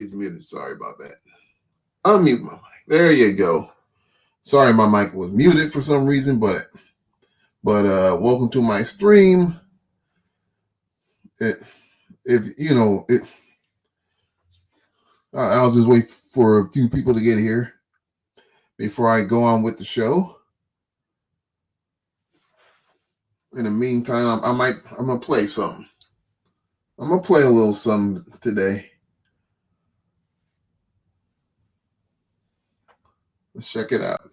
is muted. Sorry about that. Unmute my mic. There you go. Sorry, my mic was muted for some reason, but welcome to my stream. I'll just wait for a few people to get here before I go on with the show. In the meantime, I'm gonna play something. I'm gonna play a little something today. Let's check it out.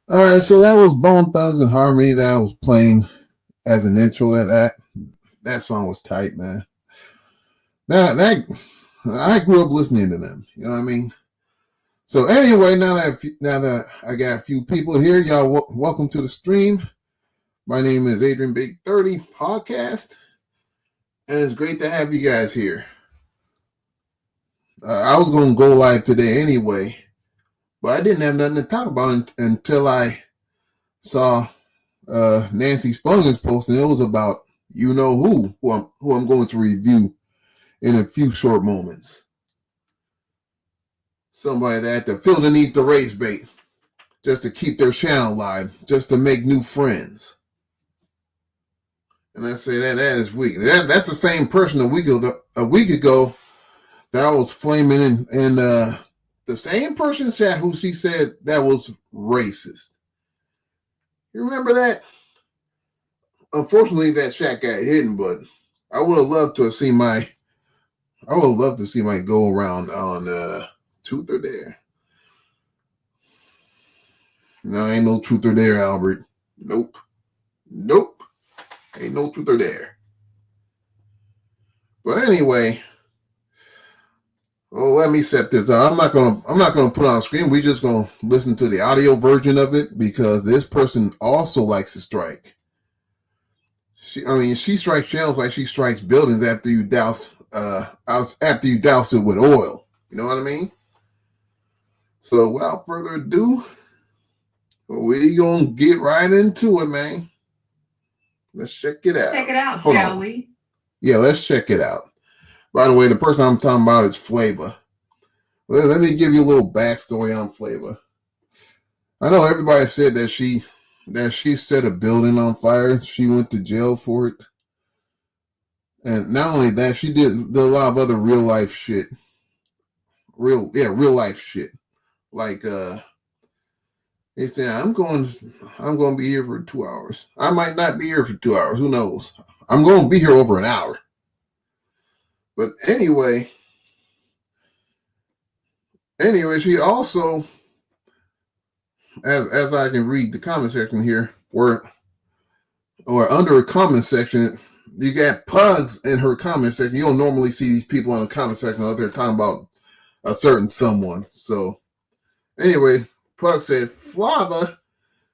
All right, so that was Bone Thugs and Harmony that I was playing as an intro to that song was tight, man. That I grew up listening to them. You know what I mean? So anyway, now that I got a few people here, y'all welcome to the stream. My name is Adrian Big 30 Podcast, and it's great to have you guys here. I was going to go live today anyway, but I didn't have nothing to talk about until I saw Nancy Spung's post, and it was about you know who I'm going to review in a few short moments. Somebody that had to feel the need to raise bait. just to keep their channel alive, just to make new friends. And I say that is weak. That's the same person a week ago that was flaming in the same person chat who she said that was racist. You remember that? Unfortunately, that chat got hidden, but I would have loved to see my go around on Truth or Dare. No, ain't no Truth or Dare, Albert. Nope. Ain't no Truth or Dare. But anyway, let me set this up. I'm not gonna put it on screen. We're just gonna listen to the audio version of it because this person also likes to strike. She strikes channels like she strikes buildings after you douse it with oil. You know what I mean? So without further ado, we gonna get right into it, man. Let's check it out. Check it out, shall we? Yeah, let's check it out. By the way, the person I'm talking about is Flavor. Let me give you a little backstory on Flavor. I know everybody said that she set a building on fire. She went to jail for it. And not only that, she did a lot of other real life shit. Real life shit. Like they said, I'm going to be here for 2 hours. I might not be here for 2 hours. Who knows? I'm going to be here over an hour. But anyway, she also, as I can read the comment section here, or under a comment section, you got pugs in her comment section. You don't normally see these people in the comment section out there talking about a certain someone. So anyway, Pug said Flava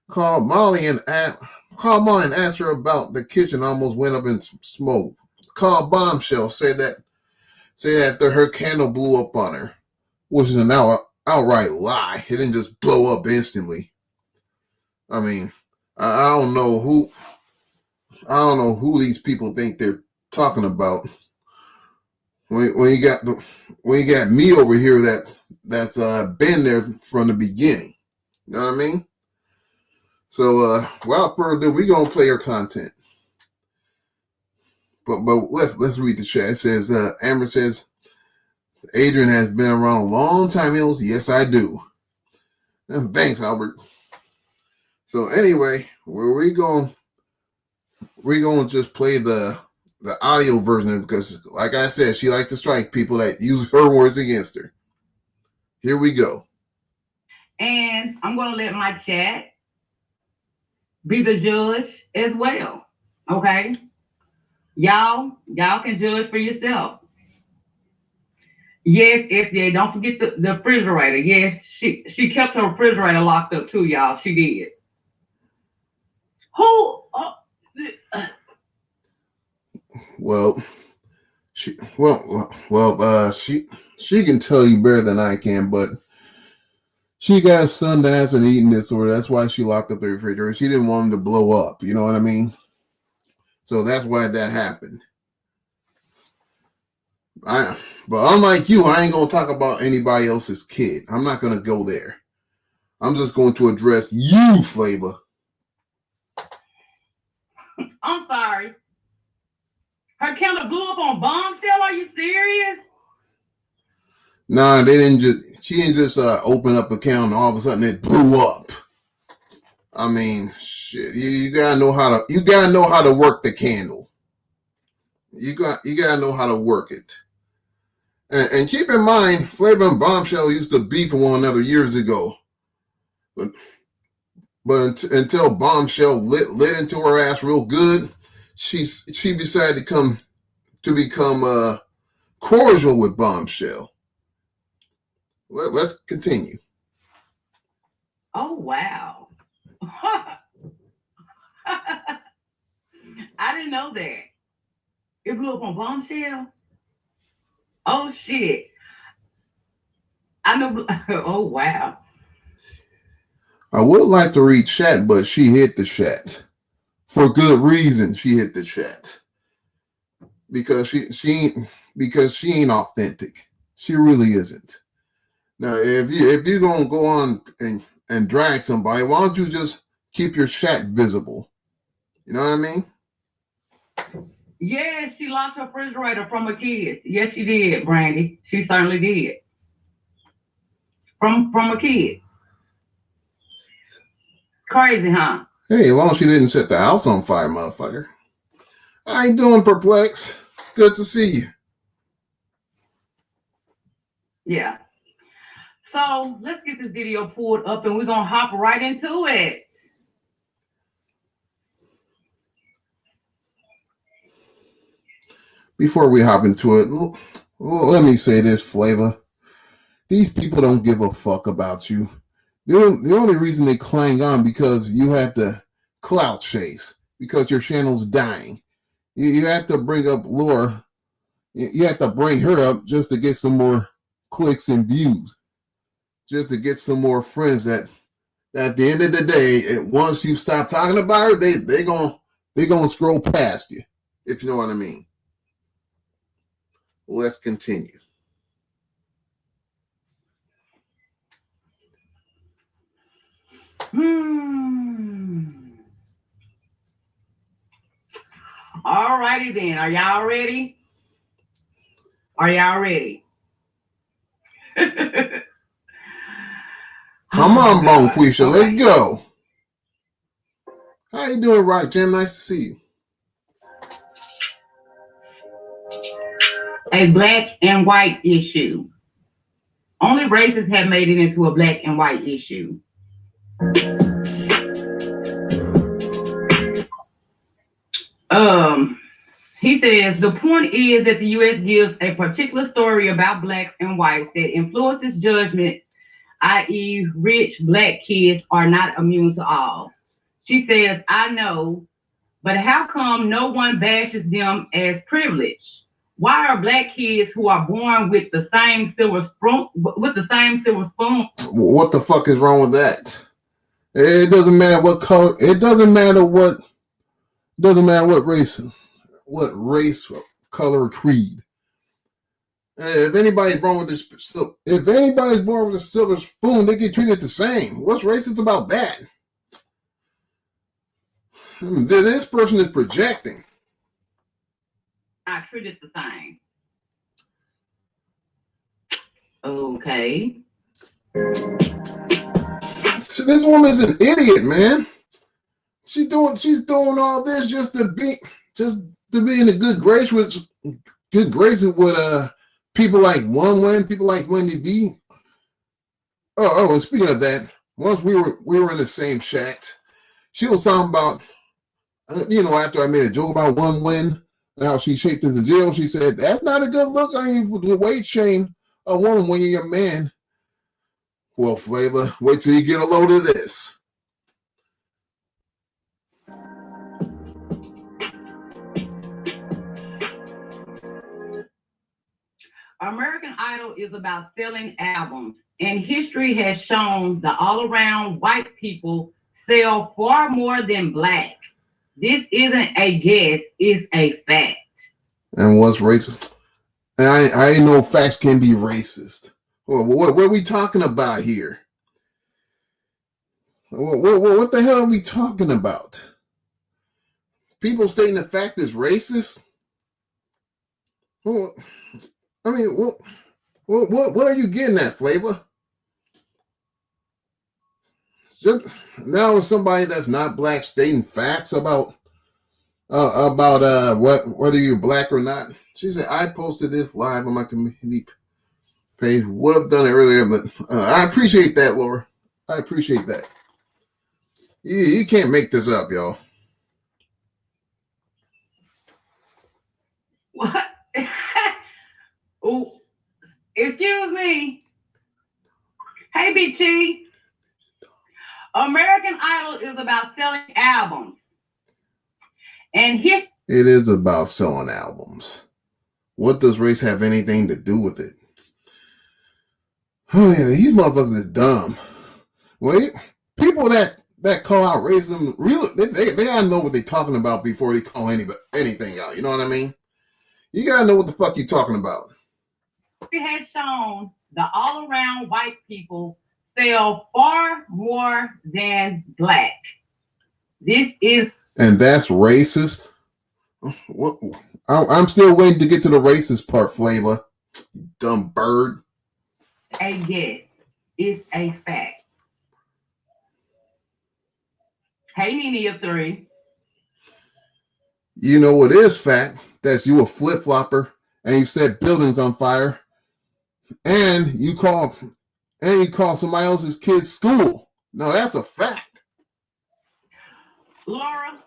called Molly and asked her about the kitchen almost went up in smoke. Called Bombshell, say that her candle blew up on her, which is an outright lie. It didn't just blow up instantly. I mean, I don't know who these people think they're talking about. When you got me over here that's been there from the beginning. You know what I mean? So without further ado, we're gonna play her content. But let's read the chat. It says Amber says Adrian has been around a long time. He knows, yes, I do. And thanks, Albert. So anyway, we're gonna just play the audio version because, like I said, she likes to strike people that use her words against her. Here we go. And I'm gonna let my chat be the judge as well. Okay? Y'all can judge for yourself. Yes, FJ, don't forget the refrigerator. Yes, she kept her refrigerator locked up too, y'all. She did. Who? She can tell you better than I can, but she got a son that has an eating disorder. That's why she locked up the refrigerator. She didn't want him to blow up. You know what I mean? So that's why that happened. But unlike you, I ain't gonna talk about anybody else's kid. I'm not gonna go there. I'm just going to address you, Flavor. I'm sorry. Her candle blew up on Bombshell? Are you serious? Nah, she didn't just open up a candle and all of a sudden it blew up. I mean, shit, you gotta know how to work the candle. You gotta know how to work it. And keep in mind, Flavor and Bombshell used to beef with one another years ago. But until Bombshell lit into her ass real good, she decided to become cordial with Bombshell. Let's continue. Oh, wow. I didn't know that. It blew up on Bombshell? Oh, shit. I know. Oh, wow. I would like to read chat, but she hit the chat. For good reason, she hit the chat. Because she ain't authentic. She really isn't. Now, if you're gonna go on and and drag somebody, why don't you just keep your shack visible? You know what I mean? Yes, she locked her refrigerator from her kids. Yes, she did, Brandy. She certainly did. From her kids. Crazy, huh? Hey, as long as she didn't set the house on fire, motherfucker. How you doing, Perplex? Good to see you. Yeah. So let's get this video pulled up and we're going to hop right into it. Before we hop into it, let me say this, Flavor. These people don't give a fuck about you. The only reason they clang on because you have to clout chase, because your channel's dying. You have to bring up Laura. You have to bring her up just to get some more clicks and views, just to get some more friends. That at the end of the day, once you stop talking about her, they gonna scroll past you, if you know what I mean. Let's continue. All righty then. Are y'all ready? Are y'all ready? Come on, Bonquisha, let's go. How you doing, Rock Jam? Nice to see you. A black and white issue. Only races have made it into a black and white issue. He says, the point is that the U.S. gives a particular story about blacks and whites that influences judgment, i.e. rich black kids are not immune to all. She says, I know, but how come no one bashes them as privileged? Why are black kids who are born with the same silver spoon? What the fuck is wrong with that? It doesn't matter what color. It doesn't matter what race, color, or creed. If anybody's born with a silver spoon, they get treated the same. What's racist about that? This person is projecting. I treated the same. Okay. So this woman's an idiot, man. She's doing all this just to be in a good grace with people like One Win, people like Wendy V. Oh, and speaking of that, once we were in the same shack, she was talking about, after I made a joke about One Win, how she shaped as a zero, she said, that's not a good look on you to weight shame a woman when you're your man. Well, Flavor, wait till you get a load of this. American Idol is about selling albums, and history has shown that all-around white people sell far more than black. This isn't a guess, it's a fact. And what's racist? And I know facts can be racist. What are we talking about here? What the hell are we talking about? People stating the fact is racist? Well, I mean, what are you getting at, Flavor? Now is somebody that's not black stating facts about whether you're black or not. She said, I posted this live on my community page. Would have done it earlier, but I appreciate that, Laura. I appreciate that. You can't make this up, y'all. What? Oh, excuse me. Hey, Big T. American Idol is about selling albums. And it is about selling albums. What does race have anything to do with it? Oh, yeah, these motherfuckers are dumb. Well, people that call out racism, really, they gotta know what they're talking about before they call anything out. You know what I mean? You gotta know what the fuck you're talking about. It has shown that all-around white people sell far more than black. This is And that's racist. What? I'm still waiting to get to the racist part, Flavor. Dumb bird. a guess. It's a fact. Hey, Nene of three. You know what is fact? That's you a flip flopper, and you set buildings on fire, and you call somebody else's kid's school. No, that's a fact. Laura,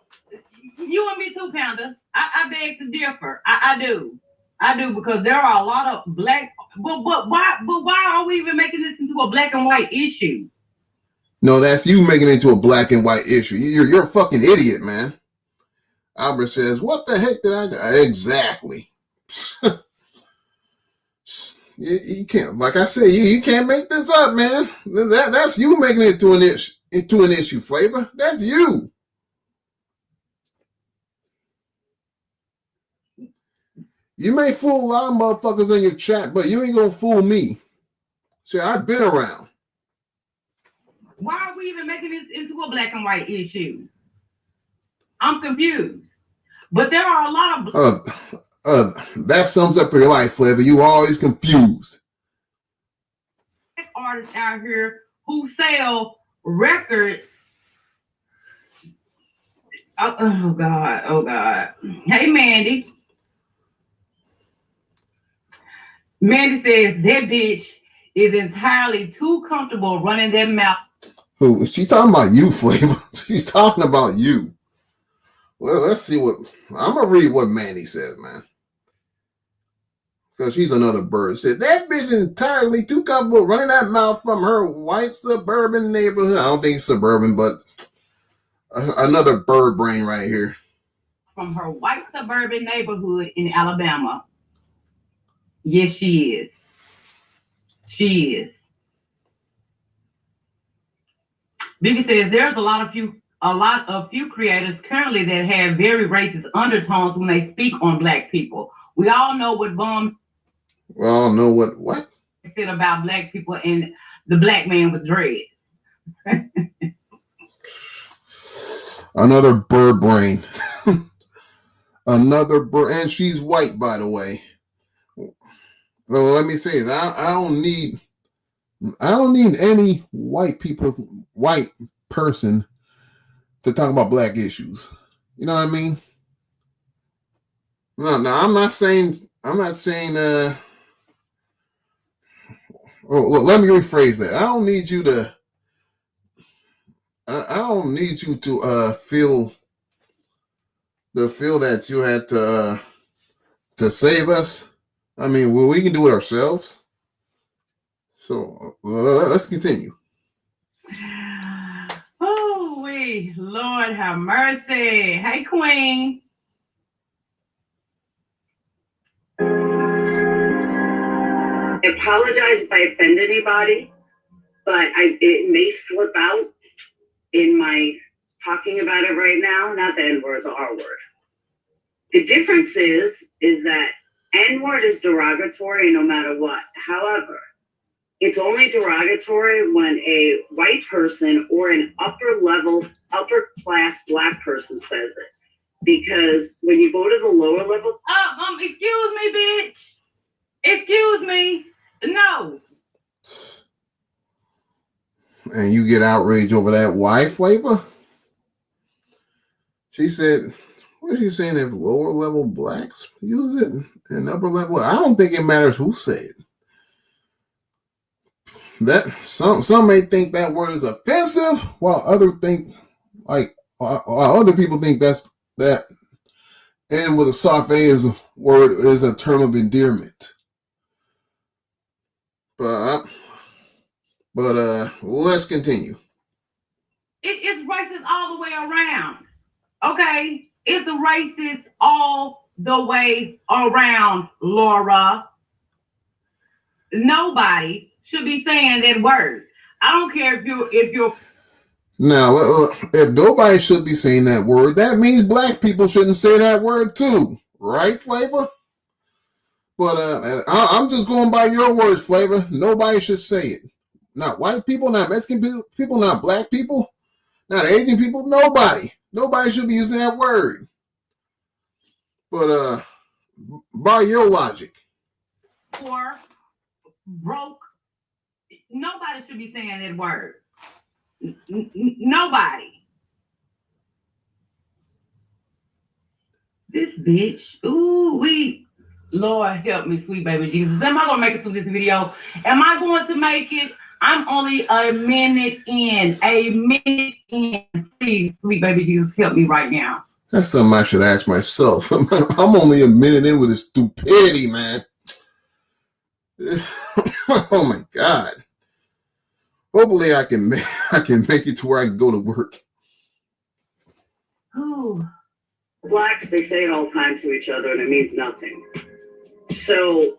you and me too, Panda. I beg to differ. I do. I do, because there are a lot of black, but why are we even making this into a black and white issue? No, that's you making it into a black and white issue. You're a fucking idiot, man. Albert says, "What the heck did I do?" Exactly. You can't, like I said, you can't make this up, man. That's you making it into an issue, Flavor. That's you. You may fool a lot of motherfuckers in your chat, but you ain't gonna fool me. See, I've been around. Why are we even making this into a black and white issue? I'm confused. But there are a lot of that sums up your life, Flavor. You always confused. Artists out here who sell records. Oh God. Hey, Mandy. Mandy says that bitch is entirely too comfortable running that mouth. Who? She's talking about you, Flavor. She's talking about you. Well, let's see what I'm gonna read what Mandy says, man. Because she's another bird. Said that bitch is entirely too comfortable running that mouth from her white suburban neighborhood. I don't think it's suburban, but another bird brain right here. From her white suburban neighborhood in Alabama. Yes, she is. She is. Biggie says there's a lot of few creators currently that have very racist undertones when they speak on black people. We all know what Bum what said about black people and the black man with dreads. Another bird brain. Another bird, and she's white, by the way. So let me say this: I don't need any white person to talk about black issues. You know what I mean? No, I'm not saying. Let me rephrase that. I don't need you to. I don't need you to feel that you had to save us. I mean, we can do it ourselves. So let's continue. Oh, Lord have mercy. Hey, Queen. I apologize if I offend anybody, but it may slip out in my talking about it right now. Not the N word, the R word. The difference is that N word is derogatory no matter what. However, it's only derogatory when a white person or an upper class black person says it. Because when you go to the lower level, Excuse me, bitch. Excuse me. No. And you get outraged over that. Why, Flavor? She said, what is she saying? If lower level blacks use it and upper level, I don't think it matters who say it. That some may think that word is offensive, while other people think that and with a soft A is a word is a term of endearment. But let's continue. It's racist all the way around. Okay? It's racist all the way around, Laura. Nobody should be saying that word. I don't care if you're Now, if nobody should be saying that word, that means black people shouldn't say that word too, right, Flavor? But I'm just going by your words, Flavor. Nobody should say it. not white people, not Mexican people, not black people, not Asian people. Nobody should be using that word. But by your logic, Or broke. Nobody should be saying that word. Nobody. This bitch. Ooh, Lord help me, sweet baby Jesus. Am I gonna make it through this video? Am I going to make it? I'm only a minute in. Please, sweet baby Jesus, help me right now. That's something I should ask myself. I'm only a minute in with this stupidity, man. Oh my God. Hopefully I can make it to where I can go to work. Ooh. Blacks, they say it all the time to each other and it means nothing. So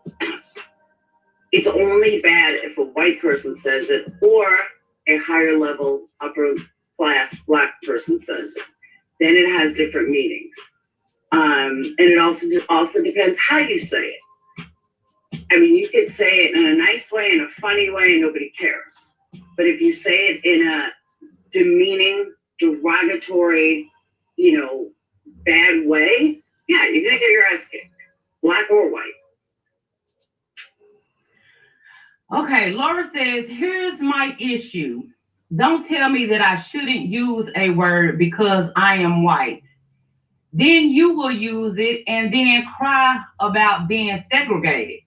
it's only bad if a white person says it or a higher level, upper class black person says it. Then it has different meanings. And it also depends how you say it. I mean, you could say it in a nice way, in a funny way, and nobody cares. But if you say it in a demeaning, derogatory, bad way, yeah, you're gonna get your ass kicked, black or white. Okay, Laura says, here's my issue. Don't tell me that I shouldn't use a word because I am white. Then you will use it and then cry about being segregated.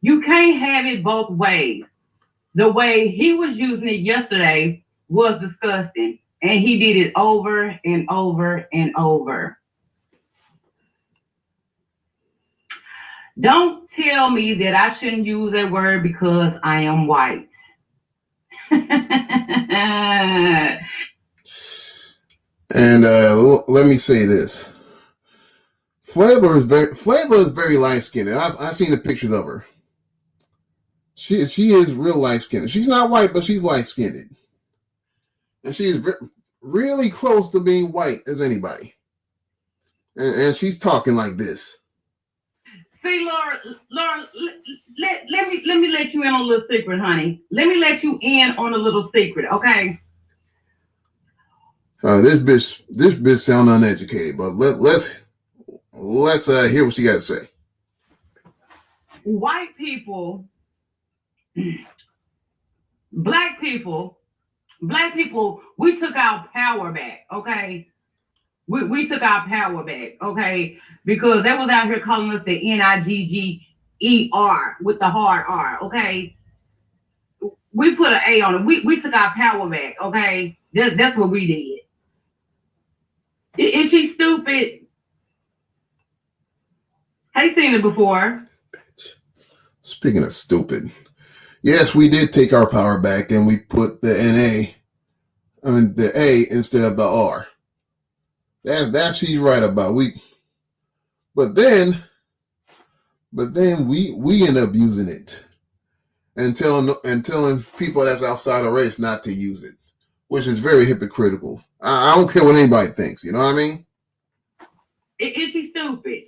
You can't have it both ways. The way he was using it yesterday was disgusting, and he did it over and over and over. Don't tell me that I shouldn't use a word because I am white. And let me say this. Flavor is very light-skinned. I've seen the pictures of her. She is real light-skinned. She's not white, but she's light-skinned. And she's really close to being white as anybody. And she's talking like this. See, Laura, let me let you in on a little secret, honey. Let me let you in on a little secret, okay? This bitch sound uneducated, but let's hear what she got to say. White people, black people, we took our power back, okay? We took our power back, okay? Because they was out here calling us the NIGGER with the hard R, okay? We put an A on it. We took our power back, okay? That's what we did. Is she stupid? Have you seen it before? Speaking of stupid, yes, we did take our power back and we put the the A instead of the R. That she's right about. But then we end up using it and telling people that's outside of race not to use it, which is very hypocritical. I don't care what anybody thinks. You know what I mean? Is she stupid?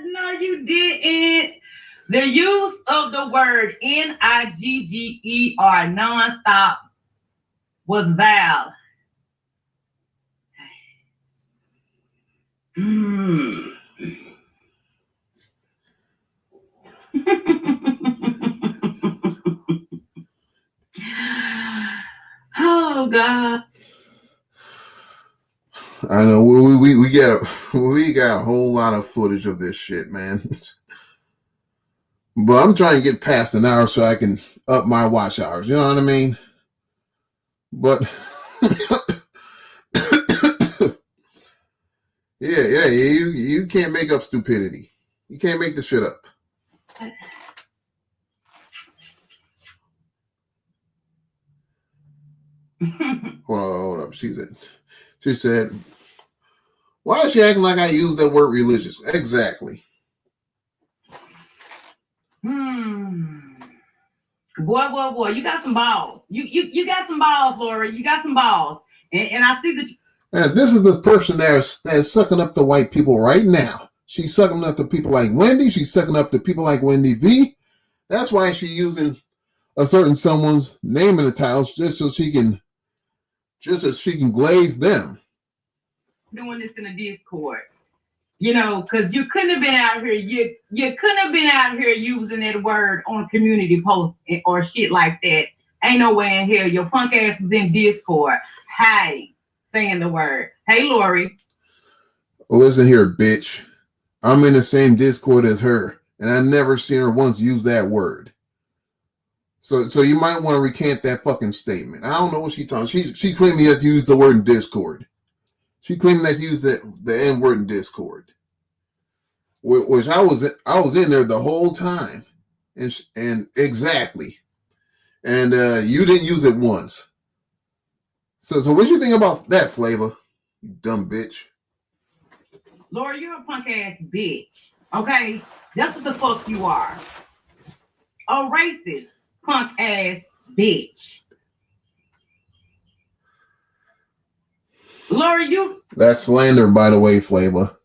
No, you didn't. The use of the word NIGGER nonstop was vile. Oh God. I know we got a whole lot of footage of this shit, man. But I'm trying to get past an hour so I can up my watch hours. You know what I mean? But yeah, you can't make up stupidity. You can't make the shit up. Hold up. She said, why is she acting like I use that word religious? Exactly. Boy, you got some balls. You got some balls, Laura. You got some balls. And I see that And this is the person that's sucking up to white people right now. She's sucking up to people like Wendy. She's sucking up to people like Wendy V. That's why she's using a certain someone's name in the titles just so she can glaze them. Doing this in a Discord, because you couldn't have been out here. You couldn't have been out here using that word on community posts or shit like that. Ain't no way in hell your punk ass was in Discord, saying the word. Hey, Lori. Listen here, bitch. I'm in the same Discord as her, and I never seen her once use that word. So you might want to recant that fucking statement. I don't know what she's talking. She claimed he had to use the word in Discord. She claimed that she used the N word in Discord, which I was in there the whole time, and exactly, and you didn't use it once. So what you think about that, Flavor? You dumb bitch. Laura, you're a punk ass bitch. Okay, that's what the fuck you are. A racist punk ass bitch. Laura, you. That's slander, by the way, Flavor,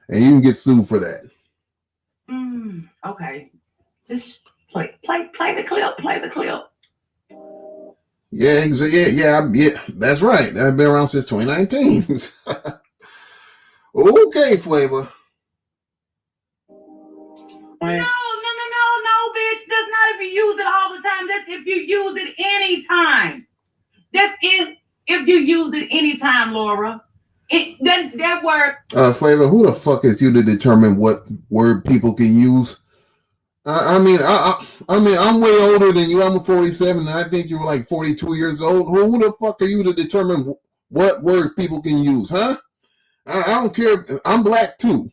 and you can get sued for that. Okay, just play the clip. Play the clip. Yeah, that's right. I've been around since 2019. Okay, Flavor. No, bitch. That's not if you use it all the time. That's if you use it anytime. That is if you use it anytime, Laura. That word. Flavor, who the fuck is you to determine what word people can use? I mean, I'm way older than you. I'm 47, and I think you're like 42 years old. Who the fuck are you to determine what word people can use, huh? I don't care. I'm black too.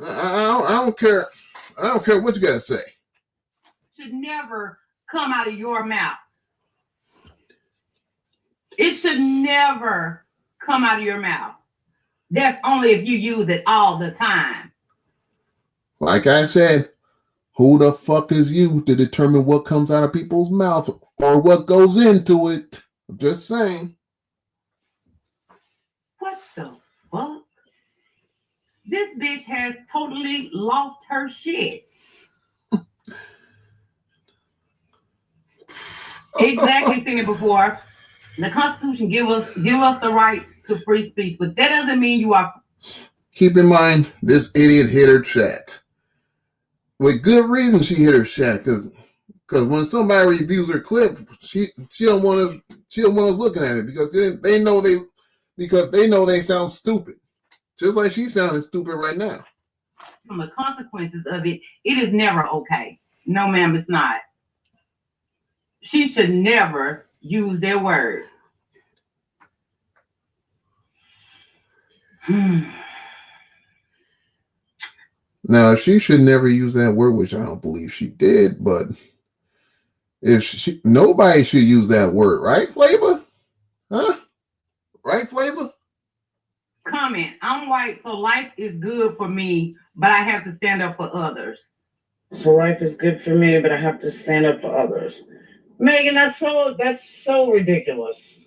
I don't care. I don't care what you gotta say. Should never come out of your mouth. It should never come out of your mouth. That's only if you use it all the time. Like I said, who the fuck is you to determine what comes out of people's mouth or what goes into it? I'm just saying. What the fuck? This bitch has totally lost her shit. Exactly, seen it before. The Constitution give us the right to free speech, but that doesn't mean you are. Keep in mind, this idiot hit her chat. With good reason, she hit her chat because when somebody reviews her clip, she don't want us looking at it because they know they sound stupid, just like she sounded stupid right now. From the consequences of it, it is never okay. No, ma'am, it's not. She should never use their word. Now, she should never use that word, which I don't believe she did, but nobody should use that word, right, Flavor? Huh? Right, Flavor? Comment. I'm white, so life is good for me, but I have to stand up for others. So life is good for me, but I have to stand up for others. Megan, that's so ridiculous.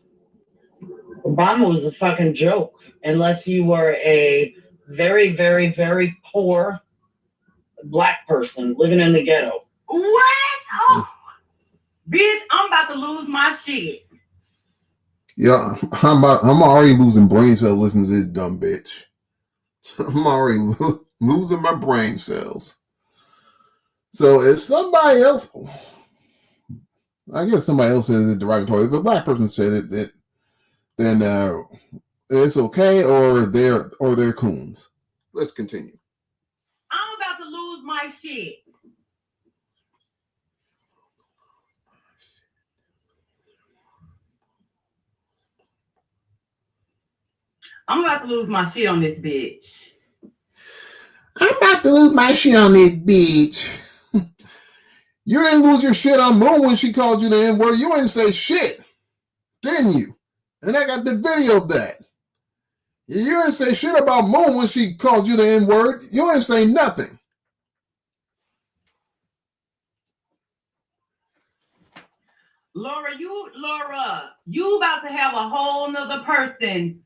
Obama was a fucking joke, unless you were a very, very, very poor black person living in the ghetto. What? Oh, bitch, I'm about to lose my shit. Yeah, I'm already losing brain cells listening to this dumb bitch. I'm already losing my brain cells. So if somebody else, I guess somebody else says it derogatory. If a black person said it, then it's okay, or they're coons. Let's continue. I'm about to lose my shit. I'm about to lose my shit on this bitch. I'm about to lose my shit on this bitch. You didn't lose your shit on Moon when she called you the N-word. You didn't say shit, didn't you? And I got the video of that. You didn't say shit about Moon when she called you the N-word. You didn't say nothing. Laura, you about to have a whole nother person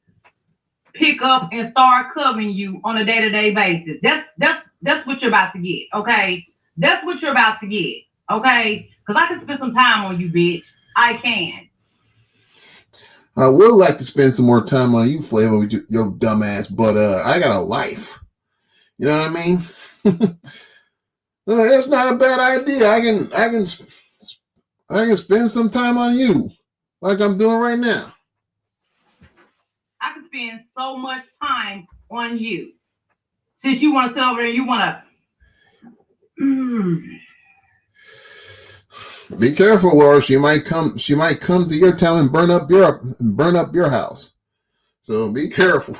pick up and start covering you on a day-to-day basis. That's what you're about to get, okay? That's what you're about to get, okay? Because I can spend some time on you, bitch. I can. I would like to spend some more time on you, Flavor, with your dumb ass, but I got a life. You know what I mean? That's not a bad idea. I can spend some time on you, like I'm doing right now. I can spend so much time on you. Since you want to sit over there, you want to. Be careful, Laura. She might come to your town and burn up your house. So be careful.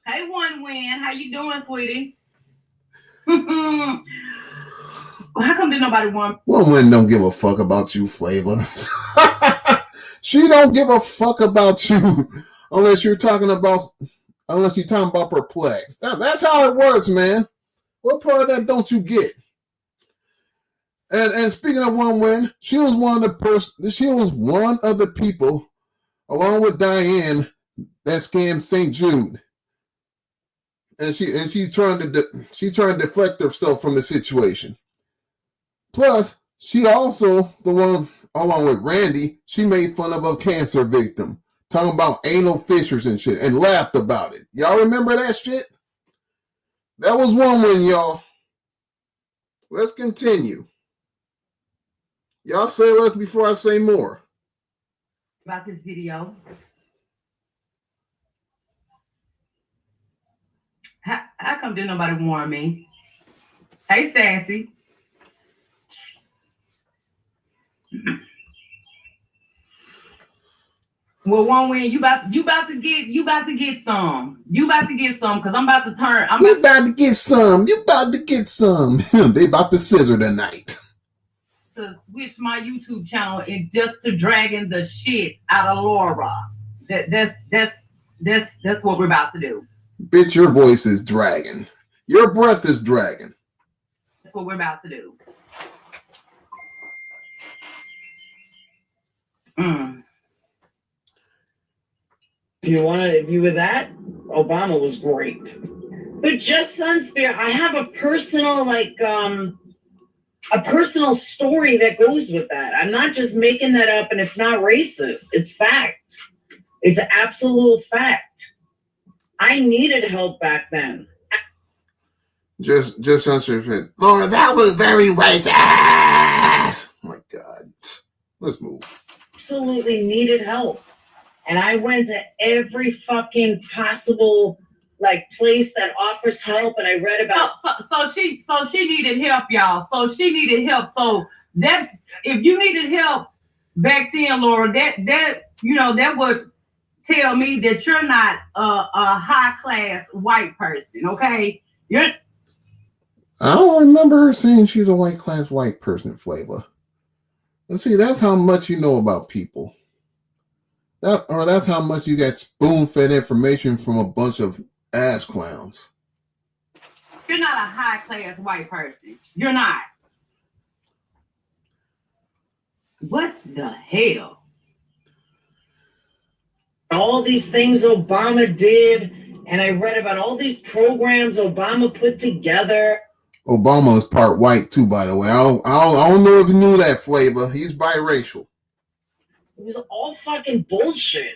Hey, One Win, how you doing, sweetie? How come did nobody want? One Win don't give a fuck about you, Flavor. She don't give a fuck about you unless you're talking about perplexed. That's how it works, man. What part of that don't you get? And speaking of One Win, she was one of the people, along with Diane, that scammed St. Jude. And she's trying to deflect herself from the situation. Plus, she also the one, along with Randy, she made fun of a cancer victim, talking about anal fissures and shit, and laughed about it. Y'all remember that shit? That was One Win, y'all. Let's continue. Y'all say less before I say more. About this video. How come didn't nobody warn me? Hey, Sassy. Well, One Win, you about to get some. You about to get some because I'm about to turn. You about to get some. They about to scissor tonight. To switch my YouTube channel and just to dragging the shit out of Laura. That's what we're about to do. Bitch, your voice is dragging. Your breath is dragging. That's what we're about to do. If you were that, Obama was great. But just Sunspear, I have a personal story that goes with that. I'm not just making that up, and it's not racist. It's fact. It's an absolute fact. I needed help back then. Just Sunspear, Laura, that was very racist. Oh my God. Let's move. Absolutely needed help. And I went to every fucking possible place that offers help, and I read about. So she needed help, y'all. So she needed help. So that if you needed help back then, Laura, that would tell me that you're not a high class white person. Okay, I don't remember her saying she's a white class white person, Flavor. Let's see, that's how much you know about people. That's how much you got spoon-fed information from a bunch of ass clowns. You're not a high class white person. You're not. What the hell? All these things Obama did, and I read about all these programs Obama put together. Obama is part white too, by the way. I don't know if you knew that, Flavor. He's biracial. It was all fucking bullshit.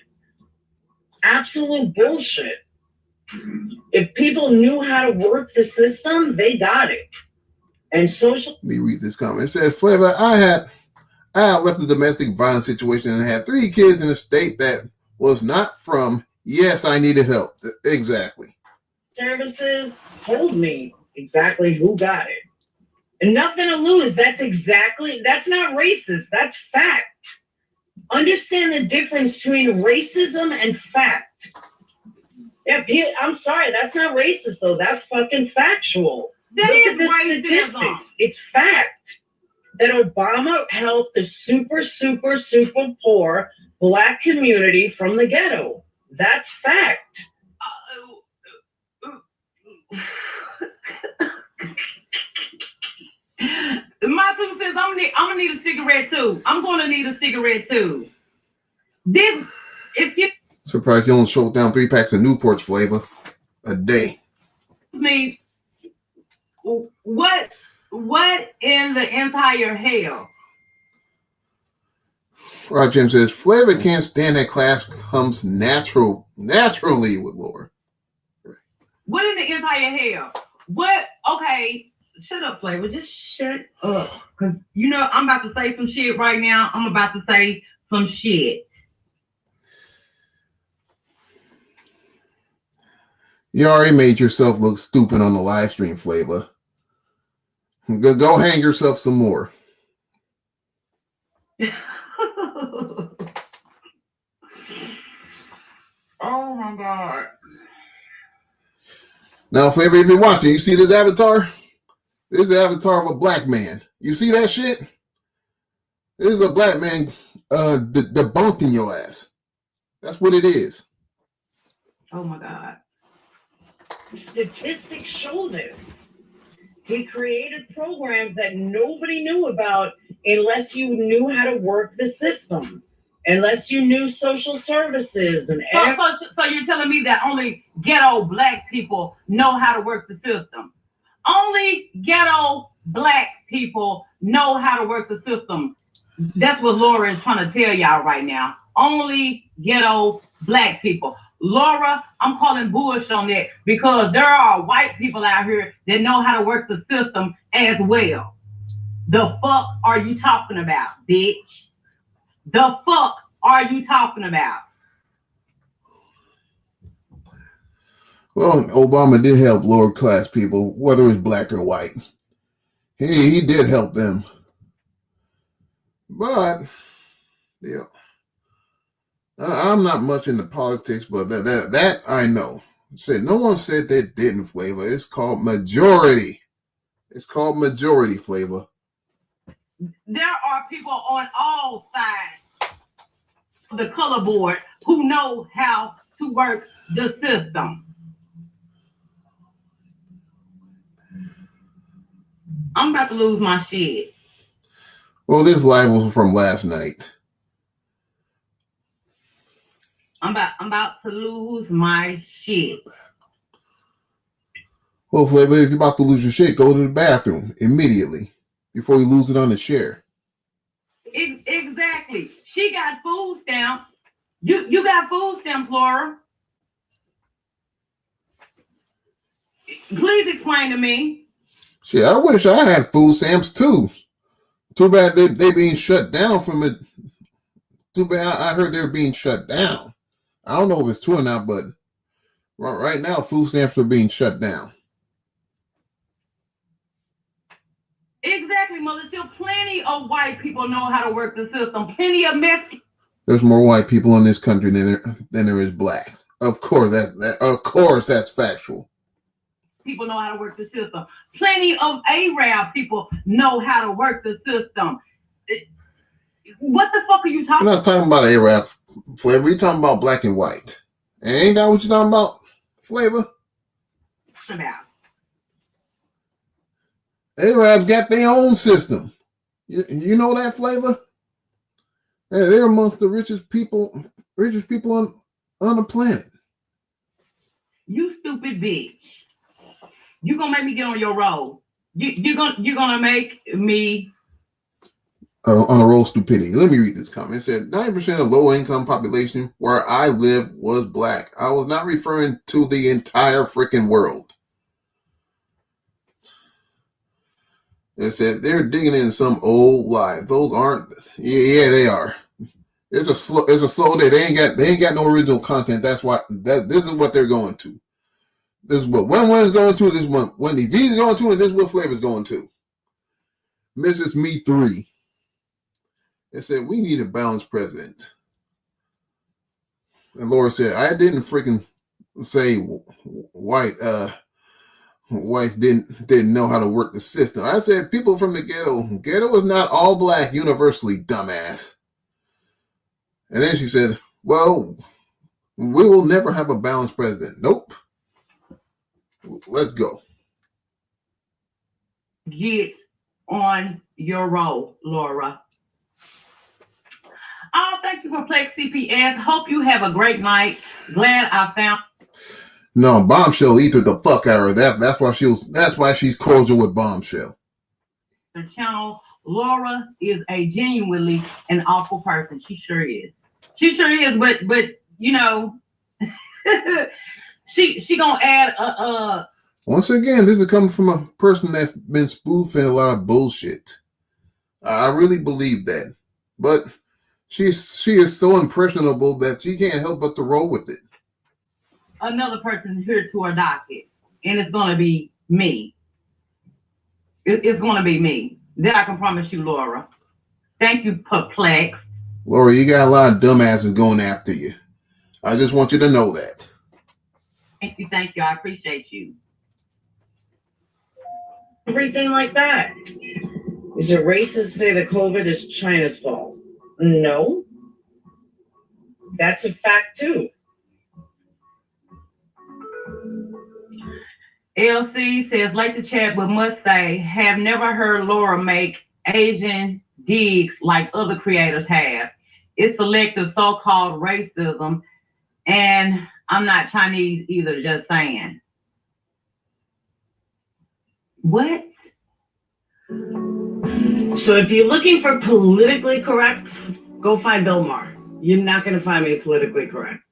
Absolute bullshit. If people knew how to work the system, they got it. And social. Let me read this comment. It says, Flavor, I had left a domestic violence situation and had 3 kids in a state that was not from. Yes, I needed help. Exactly. Services told me exactly who got it. And nothing to lose. That's not racist. That's fact. Understand the difference between racism and fact. Yeah, I'm sorry, that's not racist though. That's fucking factual. Look at the statistics. It's fact that Obama helped the super, super, super poor Black community from the ghetto. That's fact. My sister says I'm gonna need a cigarette too. I'm gonna need a cigarette too. Surprised you don't choke down 3 packs of Newports flavor a day. Me, what in the entire hell? Rod Jim says, Flavor can't stand that class comes naturally with Laura. What in the entire hell? What? Okay, shut up, Flavor. Just shut up. Because, you know, I'm about to say some shit right now. I'm about to say some shit. You already made yourself look stupid on the live stream, Flavor. Go hang yourself some more. Oh, my God. Now, Flavor, if you're watching, you see this avatar? This is the avatar of a black man. You see that shit? This is a black man debunking your ass. That's what it is. Oh, my God. Statistics show this. He created programs that nobody knew about unless you knew how to work the system, unless you knew social services and So you're telling me that only ghetto black people know how to work the system? Only ghetto black people know how to work the system. That's what Laura is trying to tell y'all right now. Only ghetto black people. Laura, I'm calling bullshit on that because there are white people out here that know how to work the system as well. The fuck are you talking about, bitch? The fuck are you talking about? Well, Obama did help lower class people, whether it's black or white. He did help them. But, yeah. I'm not much into politics, but that I know. Said no one said they didn't, Flavor. It's called majority. It's called majority, Flavor. There are people on all sides of the color board who know how to work the system. I'm about to lose my shit. Well, this live was from last night. I'm about to lose my shit. Well, Flavor, if you're about to lose your shit, go to the bathroom immediately before you lose it on the chair. Exactly. She got food stamps. You got food stamps, Laura. Please explain to me. Shit, I wish I had food stamps too. Too bad they being shut down from it. Too bad I heard they're being shut down. I don't know if it's true or not, but right now food stamps are being shut down. Exactly, mother. Still plenty of white people know how to work the system. Plenty of Mexicans. There's more white people in this country than there is blacks. Of course, that's factual. People know how to work the system. Plenty of Arab people know how to work the system. What the fuck are you talking about? We're not talking about Arab, Flavor. We're talking about black and white. Ain't that what you're talking about, Flavor? Arabs got their own system. You know that, Flavor? They're amongst the richest people on the planet. You stupid bitch. You gonna make me get on your roll. You're gonna make me on a roll of stupidity. Let me read this comment. It said 90% of low income population where I live was black. I was not referring to the entire freaking world. It said they're digging in some old lies. Those aren't. Yeah, they are. It's a slow day. They ain't got no original content. That's why this is what they're going to. This is what one is going to. This is what Wendy V is going to, and this is what Flavor is going to. Mrs. Me 3. It said we need a balanced president. And Laura said I didn't freaking say whites didn't know how to work the system. I said people from the ghetto. Ghetto is not all black universally, dumbass. And then she said, well, we will never have a balanced president. Nope. Let's go. Get on your roll, Laura. Oh, thank you for Plex CPS. Hope you have a great night. Glad I found. No, Bombshell ethered the fuck out of her. That's why she's cordial with Bombshell. The channel. Laura is a genuinely an awful person. She sure is. She sure is. But you know, she gonna add Once again, this is coming from a person that's been spoofing a lot of bullshit. I really believe that, but she is so impressionable that she can't help but to roll with it. another person here to her docket, and it's gonna be me. It's gonna be me. That I can promise you, Laura. Thank you, Perplexed. Laura, you got a lot of dumbasses going after you. I just want you to know that. Thank you. I appreciate you. Everything like that. Is it racist to say that COVID is China's fault? No. That's a fact too. LC says, like the chat, but must say, have never heard Laura make Asian digs like other creators have. It's selective so-called racism, and I'm not Chinese either, just saying. What? So if you're looking for politically correct, go find Bill Maher. You're not going to find me politically correct.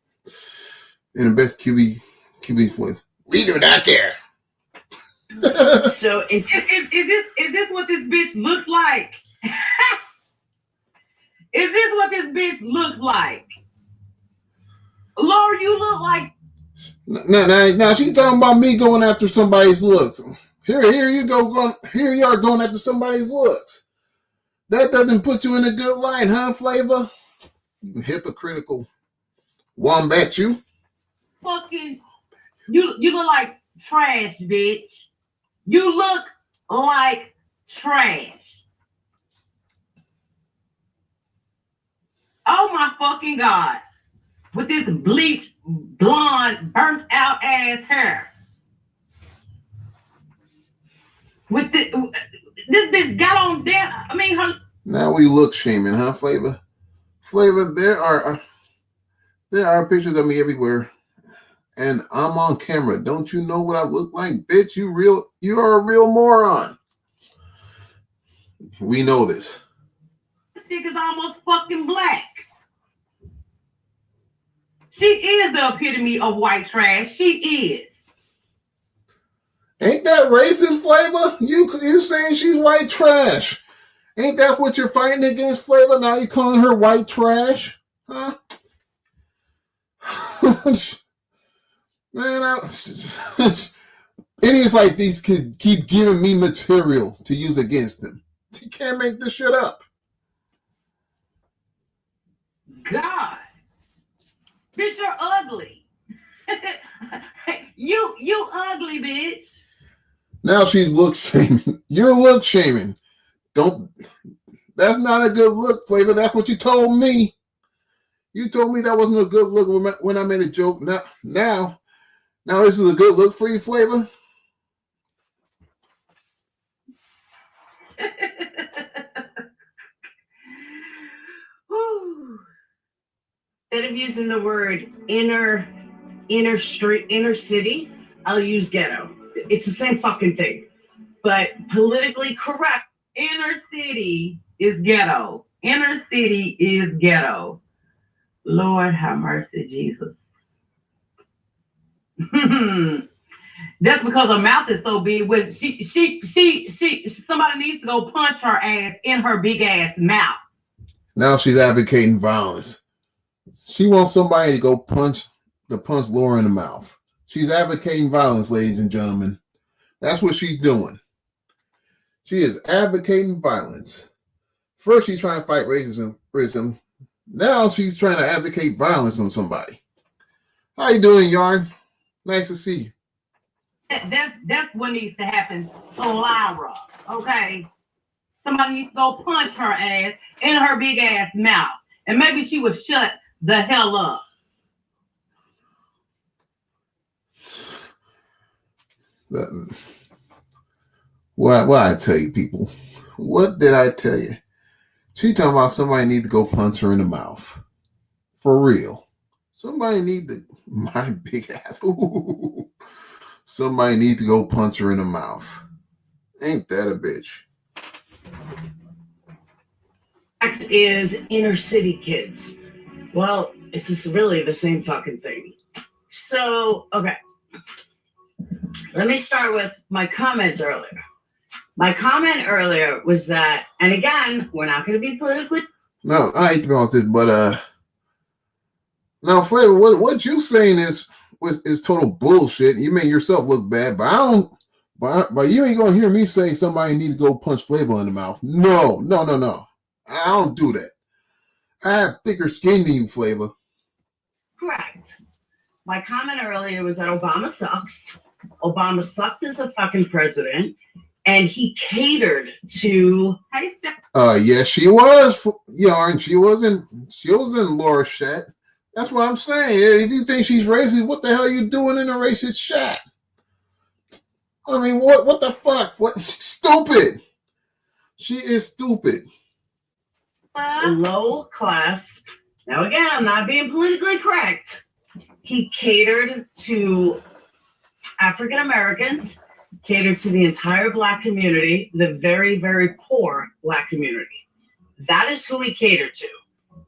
In the best QB voice, we do not care. So Is this what this bitch looks like? Is this what this bitch looks like? Laura, you look like. Now she talking about me going after somebody's looks. Here you go. Here you are going after somebody's looks. That doesn't put you in a good light, huh, Flavor? You hypocritical wombat, you. Fucking. You look like trash, bitch. You look like trash. Oh my fucking God. With this bleached, blonde, burnt out ass hair. With this bitch got on there. I mean, her. Now we look shaming, huh, Flavor? Flavor, there are pictures of me everywhere. And I'm on camera. Don't you know what I look like? Bitch, you are a real moron. We know this. This chick is almost fucking black. She is the epitome of white trash. She is. Ain't that racist, Flavor? You saying she's white trash. Ain't that what you're fighting against, Flavor? Now you calling her white trash? Huh? Man, idiots like these could keep giving me material to use against them. You can't make this shit up. God. Bitch, you're ugly. you ugly, bitch. Now she's look shaming. You're look shaming. That's not a good look, Flavor. That's what you told me. You told me that wasn't a good look when I made a joke. Now this is a good look for you, Flavor. instead of using the word inner street, inner city, I'll use ghetto. It's the same fucking thing. But politically correct. Inner city is ghetto. Inner city is ghetto. Lord have mercy, Jesus. That's because her mouth is so big. When somebody needs to go punch her ass in her big ass mouth. Now she's advocating violence. She wants somebody to go punch Laura in the mouth. She's advocating violence, ladies and gentlemen. That's what she's doing. She is advocating violence. First, she's trying to fight racism. Now she's trying to advocate violence on somebody. How you doing, Yarn? Nice to see you. That's what needs to happen to Lyra. Okay, somebody needs to go punch her ass in her big ass mouth, and maybe she would shut the hell up. What I tell you, people? What did I tell you? She talking about somebody need to go punch her in the mouth. For real. Somebody need to, my big ass. Ooh. Somebody need to go punch her in the mouth. Ain't that a bitch? Is inner city kids. Well, it's just really the same fucking thing. So, okay. Let me start with my comments earlier. My comment earlier was that, and again, we're not going to be politically. No, I hate to be honest with you, but now Flavor, what you saying is total bullshit. You make yourself look bad, but I don't. But you ain't gonna hear me say somebody need to go punch Flavor in the mouth. No. I don't do that. I have thicker skin than you, Flavor. Correct. My comment earlier was that Obama sucks. Obama sucked as a fucking president, and he catered to. Yes, she was. Yarn. She was in Laura's chat. That's what I'm saying. If you think she's racist, what the hell are you doing in a racist chat? I mean, what the fuck? What? She's stupid. She is stupid. Low class. Now again, I'm not being politically correct. He catered to African Americans, catered to the entire Black community, the very, very poor Black community. That is who he catered to.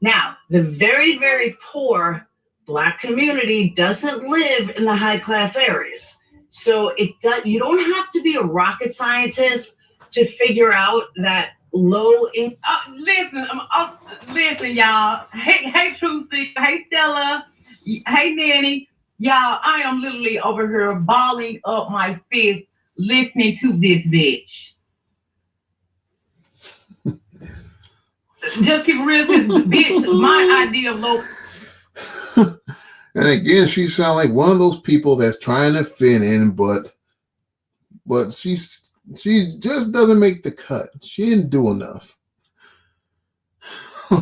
Now, the very, very poor Black community doesn't live in the high class areas. So you don't have to be a rocket scientist to figure out that low income. Listen, y'all. Hey, Trucy. Hey, Stella. Hey, Nanny. Y'all, I am literally over here balling up my fist listening to this bitch. Just keep it real, bitch. My idea of low. And again, she sounds like one of those people that's trying to fit in, but she just doesn't make the cut. She didn't do enough.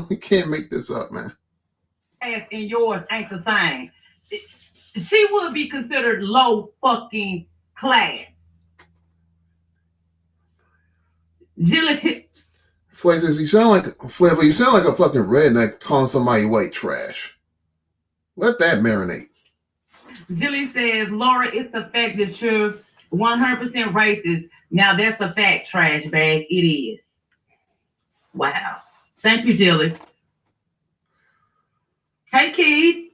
You can't make this up, man. And yours ain't the same. She would be considered low fucking class. Jilly. Flavor, you sound like a fucking redneck calling somebody white trash. Let that marinate. Jilly says, Laura, it's the fact that you're 100% racist. Now that's a fact, trash bag. It is. Wow. Thank you, Jilly. Hey, Keith.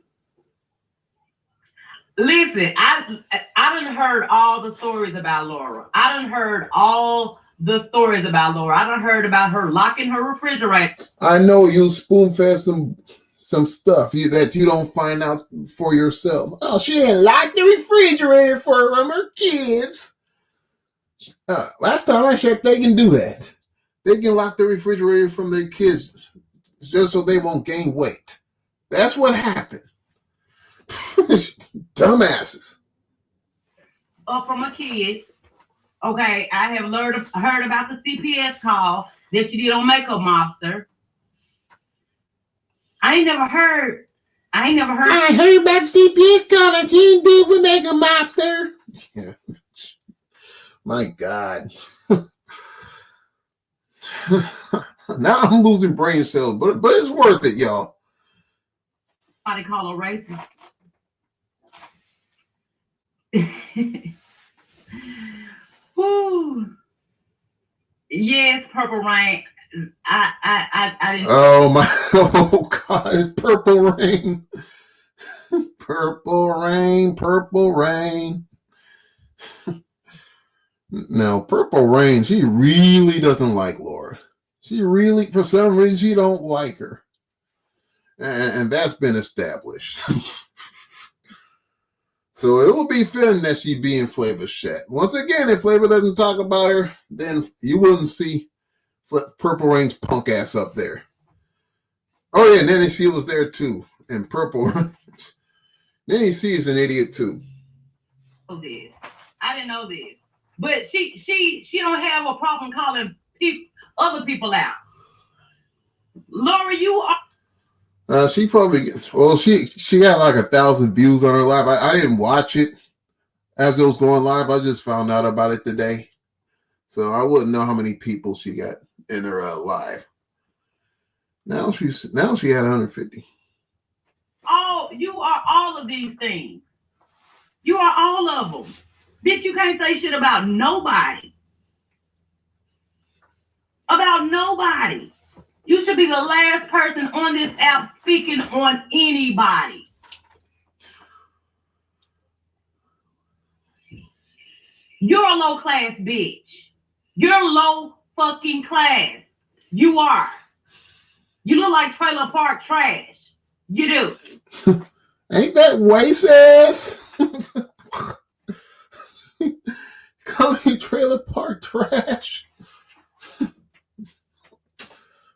Listen, I done heard all the stories about Laura. I done heard all the stories about Laura. I done heard about her locking her refrigerator. I know you spoon-fed some stuff that you don't find out for yourself. Oh, she didn't lock the refrigerator for her kids. Last time I checked, they can do that. They can lock the refrigerator from their kids just so they won't gain weight. That's what happened. Dumbasses. From a kid. Okay, I have heard about the CPS call that she did on Makeup Monster. I ain't never heard. I heard about CPS call that she didn't do with Makeup Monster. Yeah. My God. Now I'm losing brain cells, but it's worth it, y'all. Somebody call her racist. Woo. Yes, Purple Rain. I Oh my! Oh God! It's Purple Rain. Purple Rain. Purple Rain. Now, Purple Rain, she really doesn't like Laura. She really, for some reason, she don't like her, and that's been established. So it will be fitting that she be in Flavor's chat. Once again, if Flavor doesn't talk about her, then you wouldn't see Purple Rain's punk ass up there. Oh yeah, Nanny C was there too. And Purple Nanny C is an idiot too. I didn't know this. But she don't have a problem calling other people out. Laura, you are. She probably gets. Well, she got like 1,000 views on her live. I didn't watch it as it was going live. I just found out about it today, so I wouldn't know how many people she got in her live. Now she had 150. You are all of these things. You are all of them. Bitch, you can't say shit about nobody. About nobody. You should be the last person on this app speaking on anybody. You're a low class bitch. You're low fucking class. You are. You look like trailer park trash. You do. Ain't that racist? Call me trailer park trash.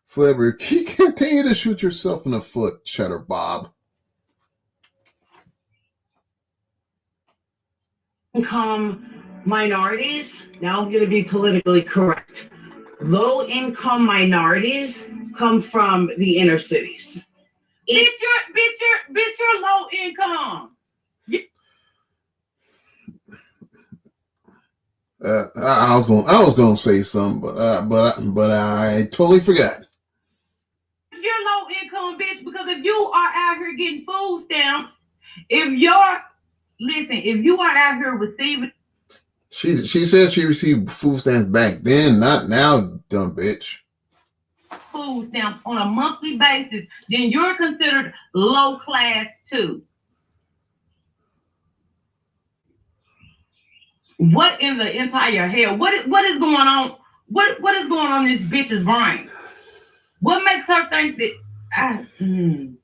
Flipper, you continue to shoot yourself in the foot, Cheddar Bob. Income minorities, now I'm going to be politically correct. Low income minorities come from the inner cities. Bitch, you're low income. I was gonna say something, but I totally forgot. You're low income, bitch, because if you are out here getting food stamps, if you are out here receiving, she said she received food stamps back then, not now, dumb bitch. Food stamps on a monthly basis, then you're considered low class too. What in the entire hell? What is going on? What is going on in this bitch's brain? What makes her think that? In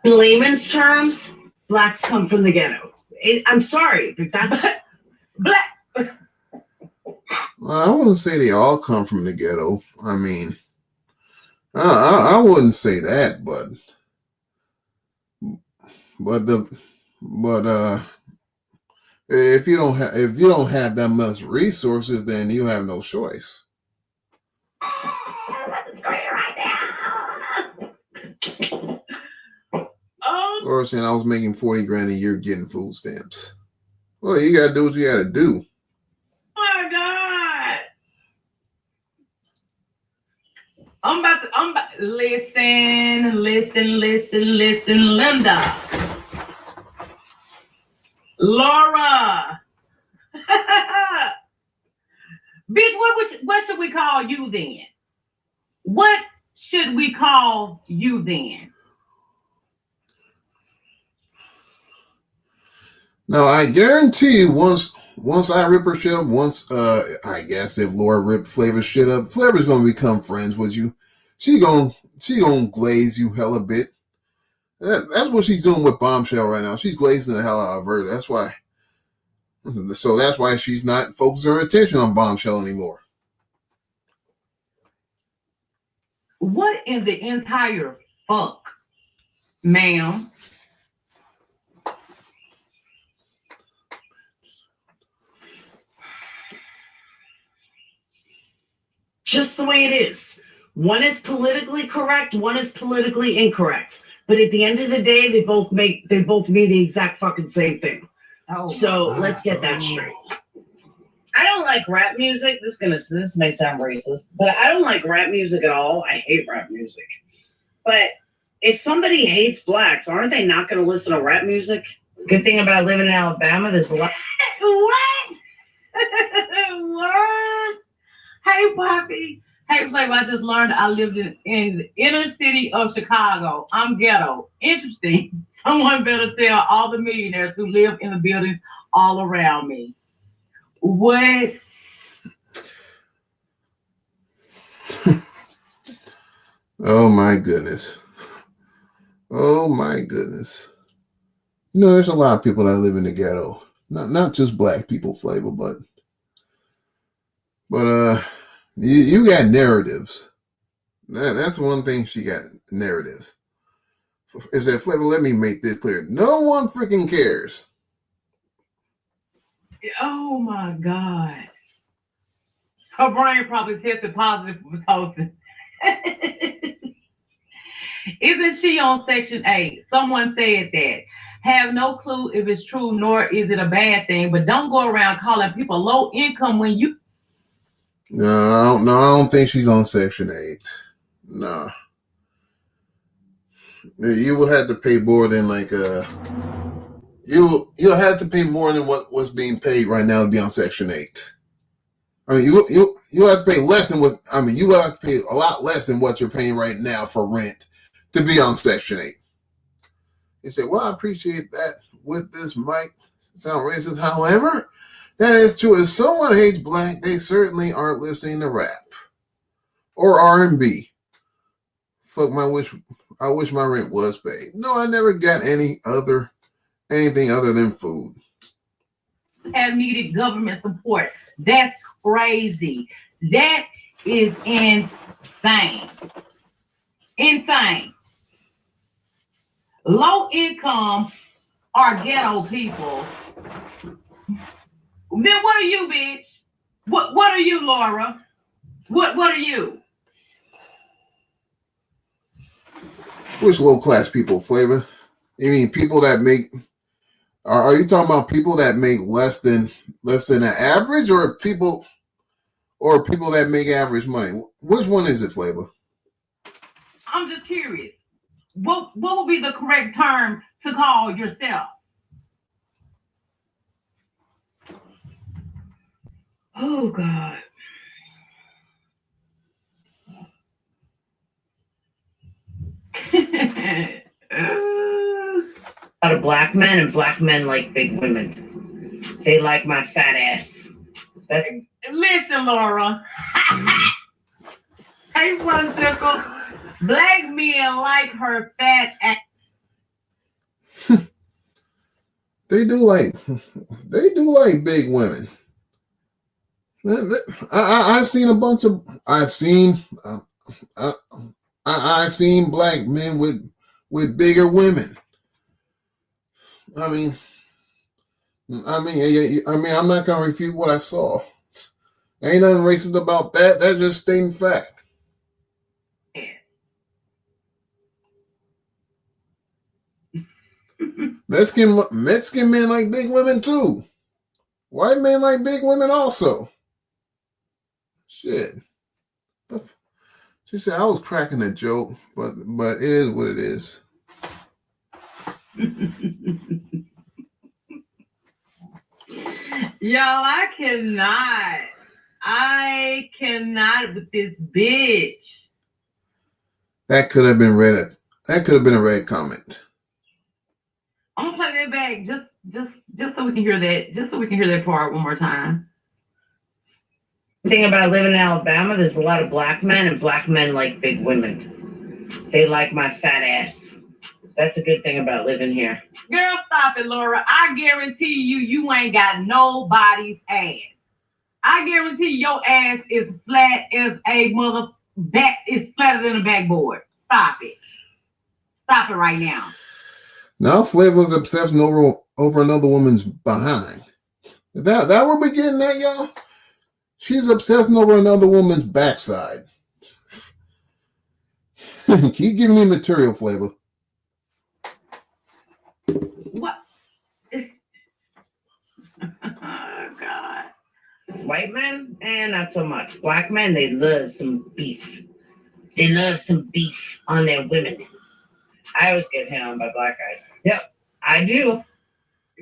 layman's terms, blacks come from the ghetto. I'm sorry, but that's black. I wouldn't say they all come from the ghetto. I mean, I wouldn't say that, but if you don't have that much resources, then you have no choice. Or saying I was making 40 grand a year getting food stamps. Well, you gotta do what you gotta do. Oh my God. Listen, Linda. Laura. Bitch, what should we call you then? What should we call you then? Now, I guarantee you, once I rip her shit up, I guess if Laura ripped Flavor's shit up, Flavor's gonna become friends with you. She gonna glaze you hella bit. That's what she's doing with Bombshell right now. She's glazing the hell out of her. That's why she's not focusing her attention on Bombshell anymore. What in the entire fuck, ma'am? Just the way it is. One is politically correct, one is politically incorrect. But at the end of the day, they both mean the exact fucking same thing. So let's get that straight. I don't like rap music. This may sound racist, but I don't like rap music at all. I hate rap music. But if somebody hates blacks, aren't they not going to listen to rap music? Good thing about living in Alabama, there's a lot. What? What? Hey, Poppy. Hey, Flavor, I just learned I lived in the inner city of Chicago. I'm ghetto. Interesting. Someone better tell all the millionaires who live in the buildings all around me. What? Oh my goodness. Oh my goodness. You know, there's a lot of people that live in the ghetto. Not just black people, Flavor, but you got narratives. That's one thing she got, narratives. Is that Flavor? Let me make this clear. No one freaking cares. Oh my God. Her brain probably tested positive for Pitocin. Isn't she on Section 8? Someone said that. Have no clue if it's true, nor is it a bad thing, but don't go around calling people low income when you... No, I don't. No, I don't think she's on Section 8. No, you will have to pay more than like you'll have to pay more than what's being paid right now to be on Section 8. I mean, you have to pay less than what. I mean, you have to pay a lot less than what you're paying right now for rent to be on Section 8. You say, well, I appreciate that. With this might sound racist. However, that is true. If someone hates black, they certainly aren't listening to rap or R&B. Fuck my wish. I wish my rent was paid. No, I never got anything other than food. Have needed government support. That's crazy. That is insane. Insane. Low income or ghetto people. Then what are you, bitch? What are you, Laura? What are you? Which low class people, Flavor? You mean people that make? Are you talking about people that make less than an average, or people that make average money? Which one is it, Flavor? I'm just curious. What would be the correct term to call yourself? Oh God. A lot of black men, and black men like big women. They like my fat ass. Listen, Laura. Hey, one circle. Black men like her fat ass. They do like big women. I've seen a bunch of I've seen black men with bigger women. I mean, I'm not gonna refute what I saw. Ain't nothing racist about that. That's just stating fact. Mexican men like big women too. White men like big women also. Shit. She said I was cracking a joke, but it is what it is. Y'all, I cannot with this bitch. That could have been read. That could have been a red comment. I'm gonna play that back just so we can hear that. Just so we can hear that part one more time. The thing about living in Alabama, there's a lot of black men, and black men like big women. They like my fat ass. That's a good thing about living here. Girl, stop it, Laura. I guarantee you ain't got nobody's ass. I guarantee your ass is flat as a mother back. It's flatter than a backboard. Stop it. Stop it right now. Now Flavor's obsessing over another woman's behind. That where we getting at, y'all? She's obsessing over another woman's backside. Keep giving me material, Flavor. What? Oh, God. White men, not so much. Black men, they love some beef. They love some beef on their women. I always get hit on by black guys. Yep, I do.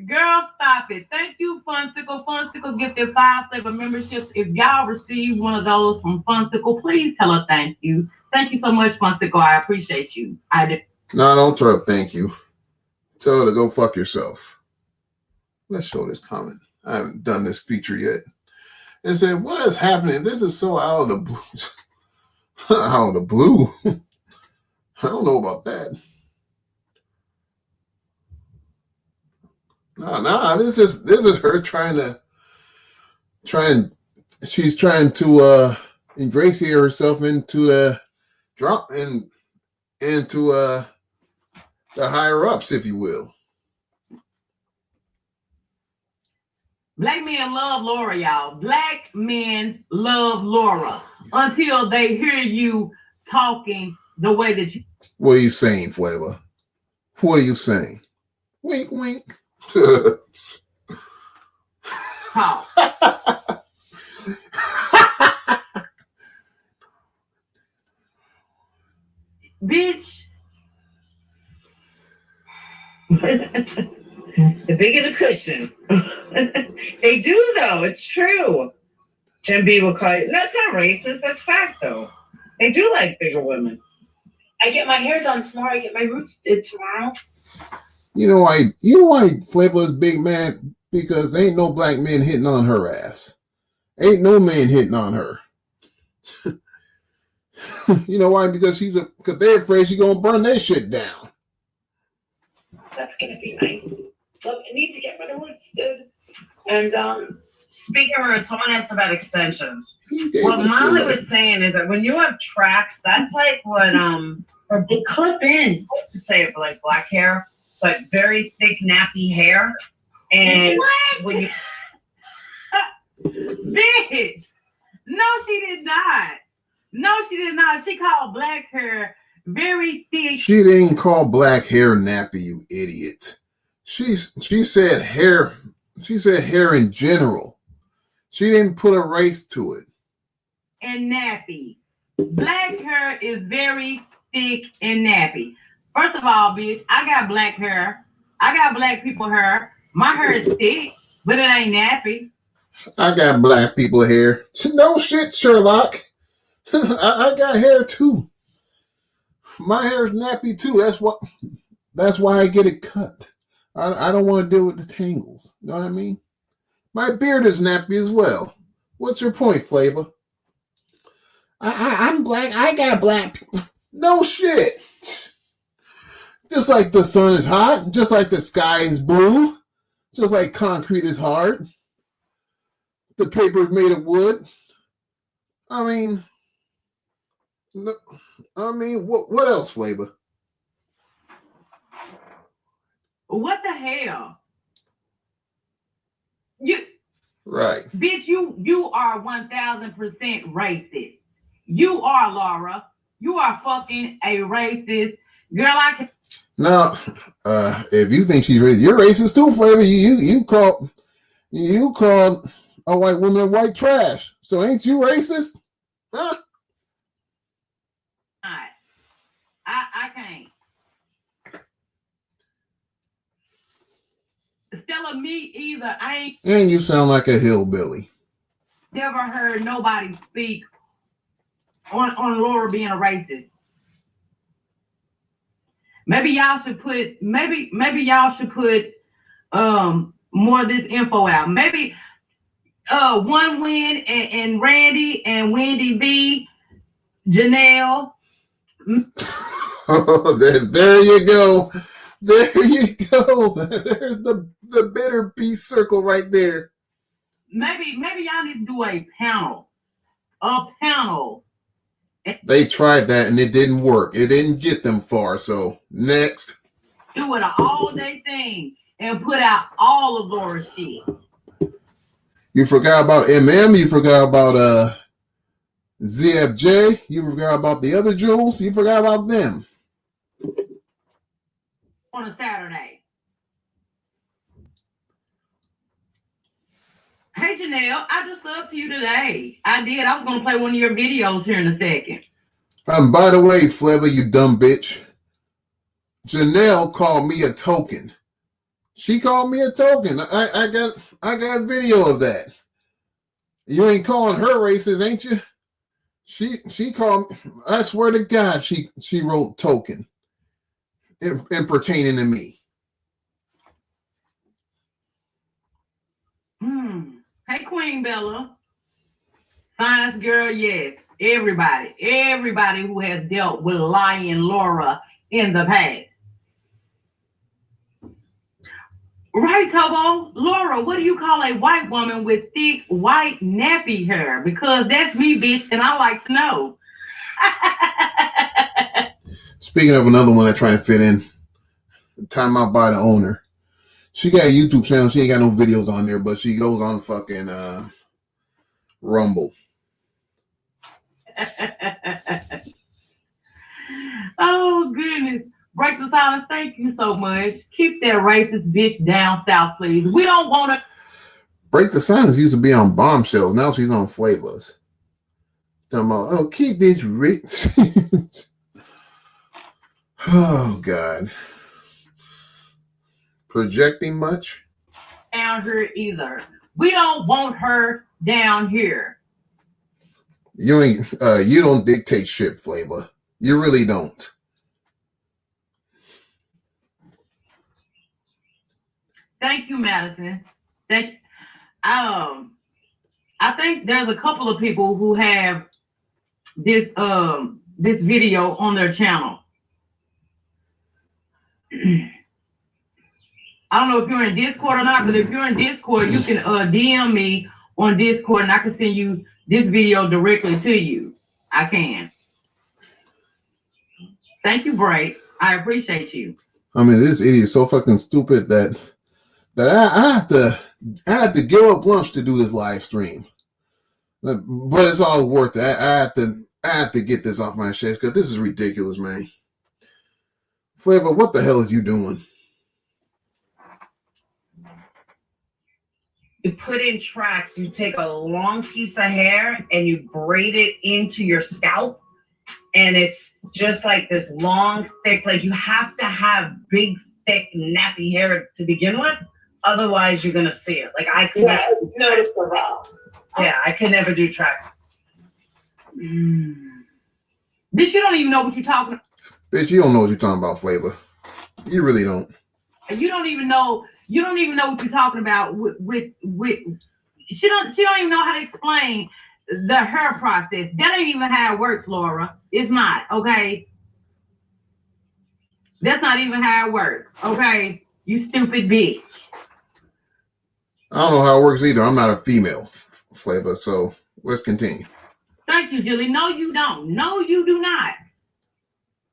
Girl, stop it. Thank you, Funsicle. Funsicle gifted 5 flavor memberships. If y'all receive one of those from Funsicle, please tell her thank you. Thank you so much, Funsicle. I appreciate you. I do. No, don't tell her thank you. Tell her to go fuck yourself. Let's show this comment. I haven't done this feature yet. It said, what is happening? This is so out of the blue. Out of the blue? I don't know about that. No, this is her she's trying to ingratiate herself into the drop and into the higher ups, if you will. Black men love Laura, y'all. Black men love Laura until they hear you talking the way that you. What are you saying, Flavor? What are you saying? Wink, wink. Talk. Bitch. The bigger the cushion. They do, though. It's true. Jim B will call you. That's not racist. That's fact, though. They do like bigger women. I get my hair done tomorrow. I get my roots did tomorrow. You know why Flavor is big, man? Because ain't no black men hitting on her ass. Ain't no man hitting on her. You know why? Because because they're afraid she's gonna burn their shit down. That's gonna be nice. Look, I need to get my roots did. And speaking of roots, someone asked about extensions. What Molly was saying is that when you have tracks, that's like what or they clip in. To say it for like black hair, but very thick nappy hair. And what? When you Bitch. No, she did not. No, she did not. She called black hair very thick. She didn't call black hair nappy, you idiot. She said hair. She said hair in general. She didn't put a race to it. And nappy. Black hair is very thick and nappy. First of all, bitch, I got black hair. I got black people hair. My hair is thick, but it ain't nappy. I got black people hair. No shit, Sherlock. I got hair too. My hair is nappy too. That's why I get it cut. I don't want to deal with the tangles. You know what I mean? My beard is nappy as well. What's your point, Flavor? I'm black. I got black. No shit. Just like the sun is hot, just like the sky is blue, just like concrete is hard. The paper is made of wood. I mean, what else, Flavor? What the hell? Right. Bitch, you are 1,000% racist. You are, Laura. You are fucking a racist. Girl, I can. Now, if you think she's racist, you're racist too, Flavor. You called a white woman white trash. So ain't you racist? Huh? I can't. Stella, me either. I ain't. And you sound like a hillbilly. Never heard nobody speak on Laura being a racist. Maybe y'all should put more of this info out. Maybe One Win and Randy and Wendy B, Janelle. Oh, there you go. There you go. There's the bitter peace circle right there. Maybe y'all need to do a panel. A panel. They tried that and it didn't work. It didn't get them far. So next. Do it an all-day thing and put out all of Laura's shit. You forgot about MM. You forgot about ZFJ. You forgot about the other Jules. You forgot about them. On a Saturday. Hey, Janelle, I just subbed to you today. I did. I was going to play one of your videos here in a second. By the way, Flavor, you dumb bitch. Janelle called me a token. She called me a token. I got a video of that. You ain't calling her racist, ain't you? She called. I swear to God, she wrote token. And pertaining to me. Hey, Queen Bella. Science girl, yes. Everybody who has dealt with lying Laura in the past. Right, Tobo? Laura, what do you call a white woman with thick, white, nappy hair? Because that's me, bitch, and I like to know. Speaking of another one that's trying to fit in, time out by the owner. She got a YouTube channel. She ain't got no videos on there, but she goes on fucking Rumble. Oh, goodness. Break the silence. Thank you so much. Keep that racist bitch down south, please. We don't want to. Break the Silence used to be on Bombshells. Now she's on Flavors. Talking about, oh, keep this rich. Oh God. Projecting much? Down here either. We don't want her down here. You don't dictate shit, Flavor. You really don't. Thank you, Madison. I think there's a couple of people who have this video on their channel. I don't know if you're in Discord or not, but if you're in Discord, you can DM me on Discord and I can send you this video directly to you. I can. Thank you, Bray. I appreciate you. I mean, this idiot is so fucking stupid that I have to give up lunch to do this live stream. But it's all worth it. I have to get this off my chest because this is ridiculous, man. Flavor, what the hell is you doing? You put in tracks, you take a long piece of hair and you braid it into your scalp. And it's just like this long, thick, like you have to have big, thick, nappy hair to begin with. Otherwise, you're going to see it. Like I could noticeable. Yeah, I could never do tracks. Bitch, you don't even know what you're talking about. Bitch, you don't know what you're talking about, Flavor. You really don't. You don't even know what you're talking about with she don't even know how to explain the hair process. That ain't even how it works, Laura. It's not, okay? That's not even how it works, okay? You stupid bitch. I don't know how it works either. I'm not a female, Flavor, so let's continue. Thank you, Julie. No, you don't. No, you do not.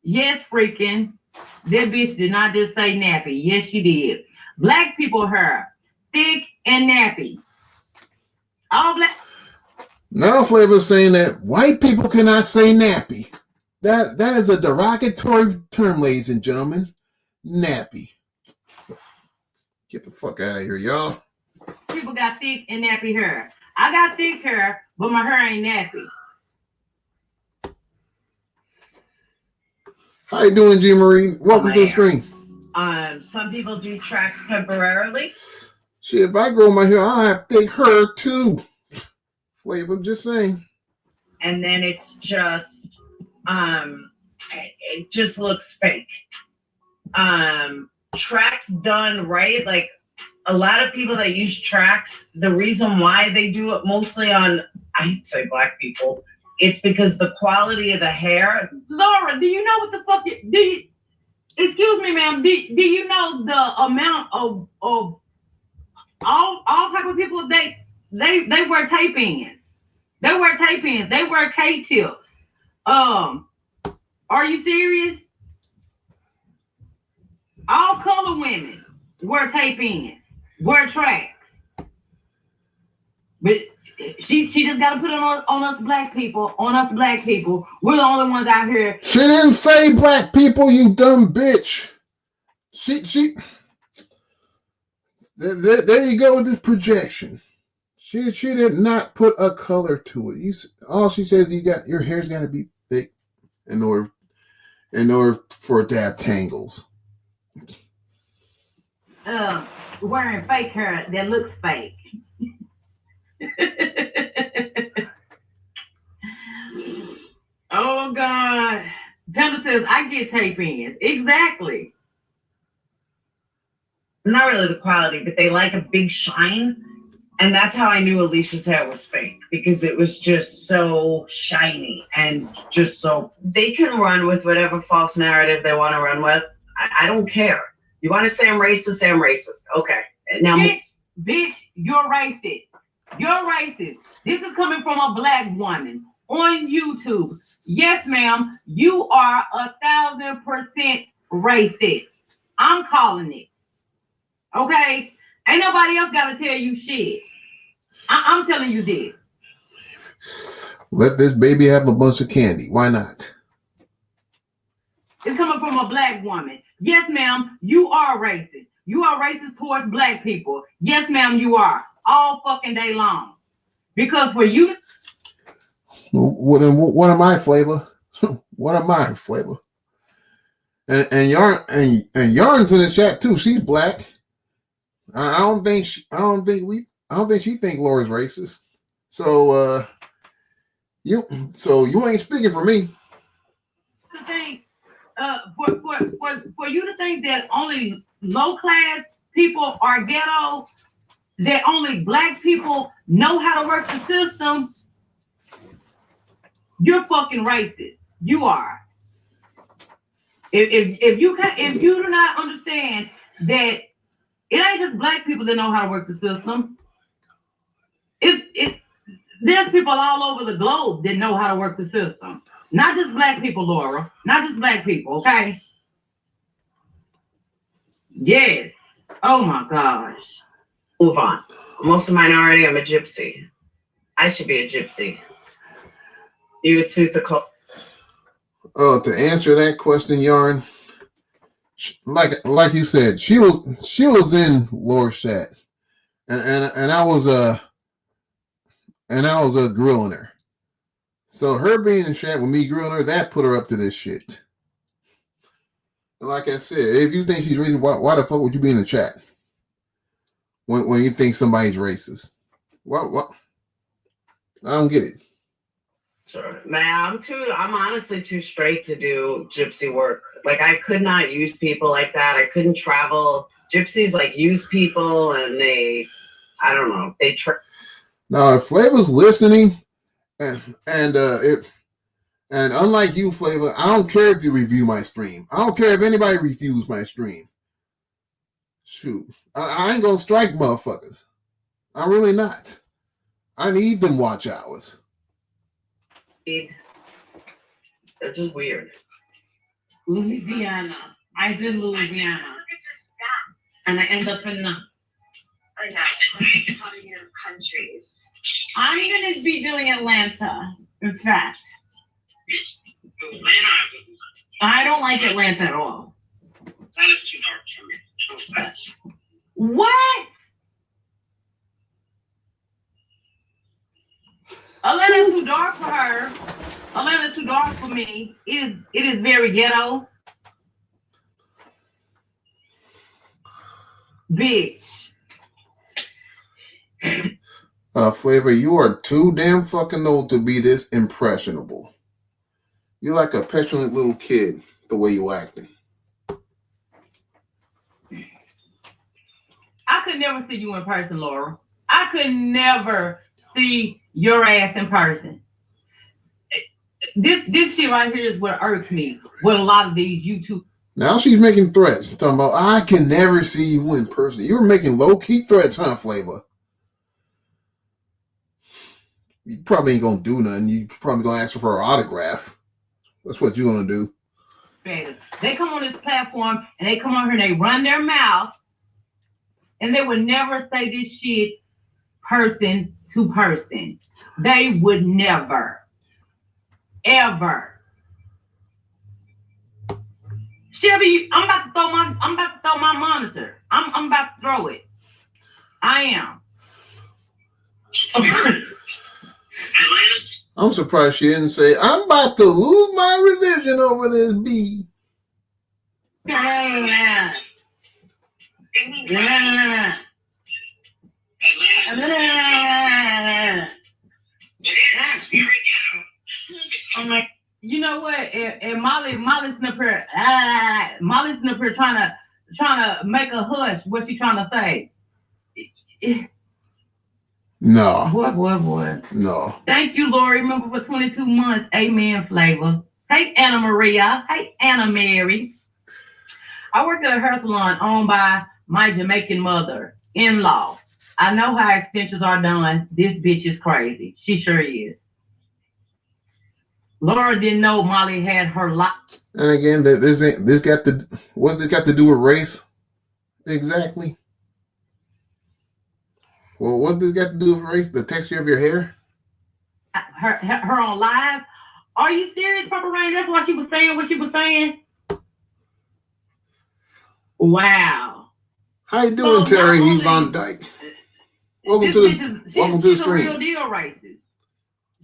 Yes, freaking. That bitch did not just say nappy. Yes, she did. Black people hair, thick and nappy. All black. Now Flavor's saying that white people cannot say nappy. That is a derogatory term, ladies and gentlemen. Nappy. Get the fuck out of here, y'all. People got thick and nappy hair. I got thick hair, but my hair ain't nappy. How you doing, G. Marie? Welcome to the stream. Some people do tracks temporarily. Shit, if I grow my hair, I'll have thick hair too. Flavor, just saying. And then it's just, it just looks fake. Tracks done right, like a lot of people that use tracks, the reason why they do it mostly on, I'd say black people, it's because the quality of the hair. Laura, do you know what the fuck excuse me, ma'am, do you know the amount of all type of people they wear tape ends. They wear tape ends. They wear K-tips. Are you serious? All color women wear tape ends, wear tracks. But she just got to put it on us black people. On us black people. We're the only ones out here. She didn't say black people, you dumb bitch. She. There you go with this projection. She did not put a color to it. All she says your hair's got to be thick in order for it to have tangles. Wearing fake hair that looks fake. Oh God. Panda says I get tape ends. Exactly. Not really the quality, but they like a big shine. And that's how I knew Alicia's hair was fake, because it was just so shiny and just so. They can run with whatever false narrative they want to run with. I don't care. You want to say I'm racist? Say I'm racist. Okay. Now, bitch, you're racist. You're racist. This is coming from a black woman on YouTube. Yes, ma'am, you are 1,000% racist. I'm calling it. Okay? Ain't nobody else got to tell you shit. I'm telling you this. Let this baby have a bunch of candy. Why not? It's coming from a black woman. Yes, ma'am, you are racist. You are racist towards black people. Yes, ma'am, you are. All fucking day long. Because for you... What am I, Flavor? What am I, Flavor? And Yarn's in the chat too. She's black. I don't think she think Laura's racist. So you ain't speaking for me. To think, for you to think that only low class people are ghetto, that only black people know how to work the system, you're fucking racist. You are. If you do not understand that it ain't just black people that know how to work the system, there's people all over the globe that know how to work the system. Not just black people, Laura. Not just black people, okay? Yes. Oh my gosh. Move on. I'm also a minority. I'm a gypsy. I should be a gypsy. You would suit the culture. To answer that question, Yarn, like you said, she was in Laura's chat, and I was grilling her. So her being in chat with me grilling her, that put her up to this shit. And like I said, if you think she's racist, why the fuck would you be in the chat when you think somebody's racist? What? I don't get it. Sure. Man, I'm honestly too straight to do gypsy work. Like, I could not use people like that. I couldn't travel. Gypsies like use people, and I don't know, Now, if Flavor's listening, and unlike you, Flavor, I don't care if you review my stream. I don't care if anybody reviews my stream. Shoot, I ain't gonna strike motherfuckers. I'm really not. I need them watch hours. They're just weird. Louisiana. I did Louisiana. Look at your stats. And I end up in I know. Countries. I'm going to be doing Atlanta, in fact. I don't like Atlanta at all. That is too dark for me. No offense. What? Atlanta's too dark for her. Atlanta's too dark for me. It is very ghetto. Bitch. Flavor, you are too damn fucking old to be this impressionable. You're like a petulant little kid, the way you acting. I could never see you in person, Laura. I could never see your ass in person. This shit right here is what irks me with a lot of these YouTube. Now she's making threats, talking about, I can never see you in person. You're making low-key threats, huh, Flavor? You probably ain't gonna do nothing. You probably gonna ask her for her autograph. That's what you're gonna do. They come on this platform and they come on here and they run their mouth, and they would never say this shit person to person. They would never, ever. Shelby, I'm about to throw my monitor. I'm about to throw it. I am. I'm surprised she didn't say, I'm about to lose my religion over this bee. You know what? And Molly's up here trying to make a hush. What's she trying to say? No. Boy. No. Thank you, Lori. Remember for 22 months. Amen, Flavor. Hey, Anna Maria. Hey, Anna Mary. I work at a hair salon owned by my Jamaican mother-in-law. I know how extensions are done. This bitch is crazy. She sure is. Laura didn't know Molly had her lock. And again, what's this got to do with race? Exactly. Well, what does this got to do with race? The texture of your hair? Her on live? Are you serious, Papa Rain? That's why she was saying what she was saying? Wow. How you doing, Terry Von Dyke? Welcome to the stream. She's a real deal racist.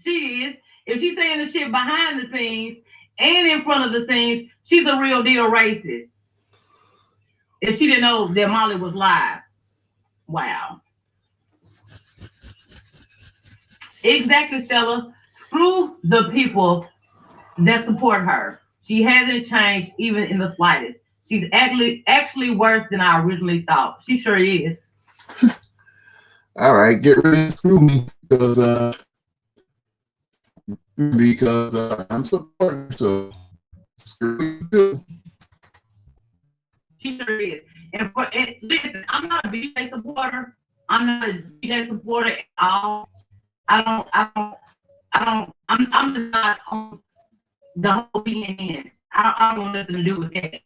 She is. If she's saying the shit behind the scenes and in front of the scenes, she's a real deal racist. If she didn't know that Molly was live. Wow. Exactly, Stella. Screw the people that support her. She hasn't changed even in the slightest. She's actually worse than I originally thought. She sure is. All right, get ready to screw me because I'm supporting. So screw you too. She sure is. And listen, I'm not a BJ supporter. I'm not a BJ supporter at all. I'm just not on the whole BNN. I don't want nothing to do with that.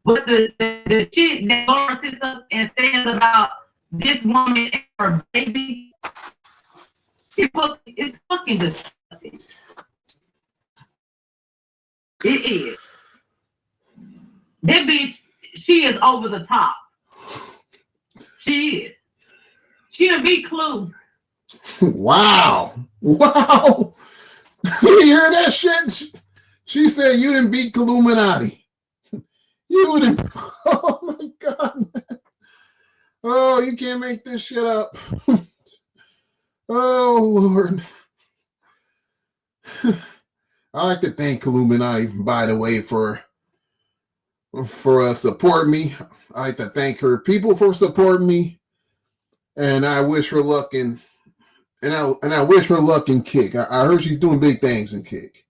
But the shit that Laura sits up and says about this woman and her baby, it's fucking disgusting. It is. That bitch, she is over the top. She is. She done beat Clue. Wow. Wow. You hear that shit? She said you didn't beat Illuminati. You didn't. Oh my God, man. Oh, you can't make this shit up. Oh, Lord. I like to thank Illuminati, by the way, for supporting me. I like to thank her people for supporting me. And I wish her luck in I wish her luck in Kick. I heard she's doing big things in Kick.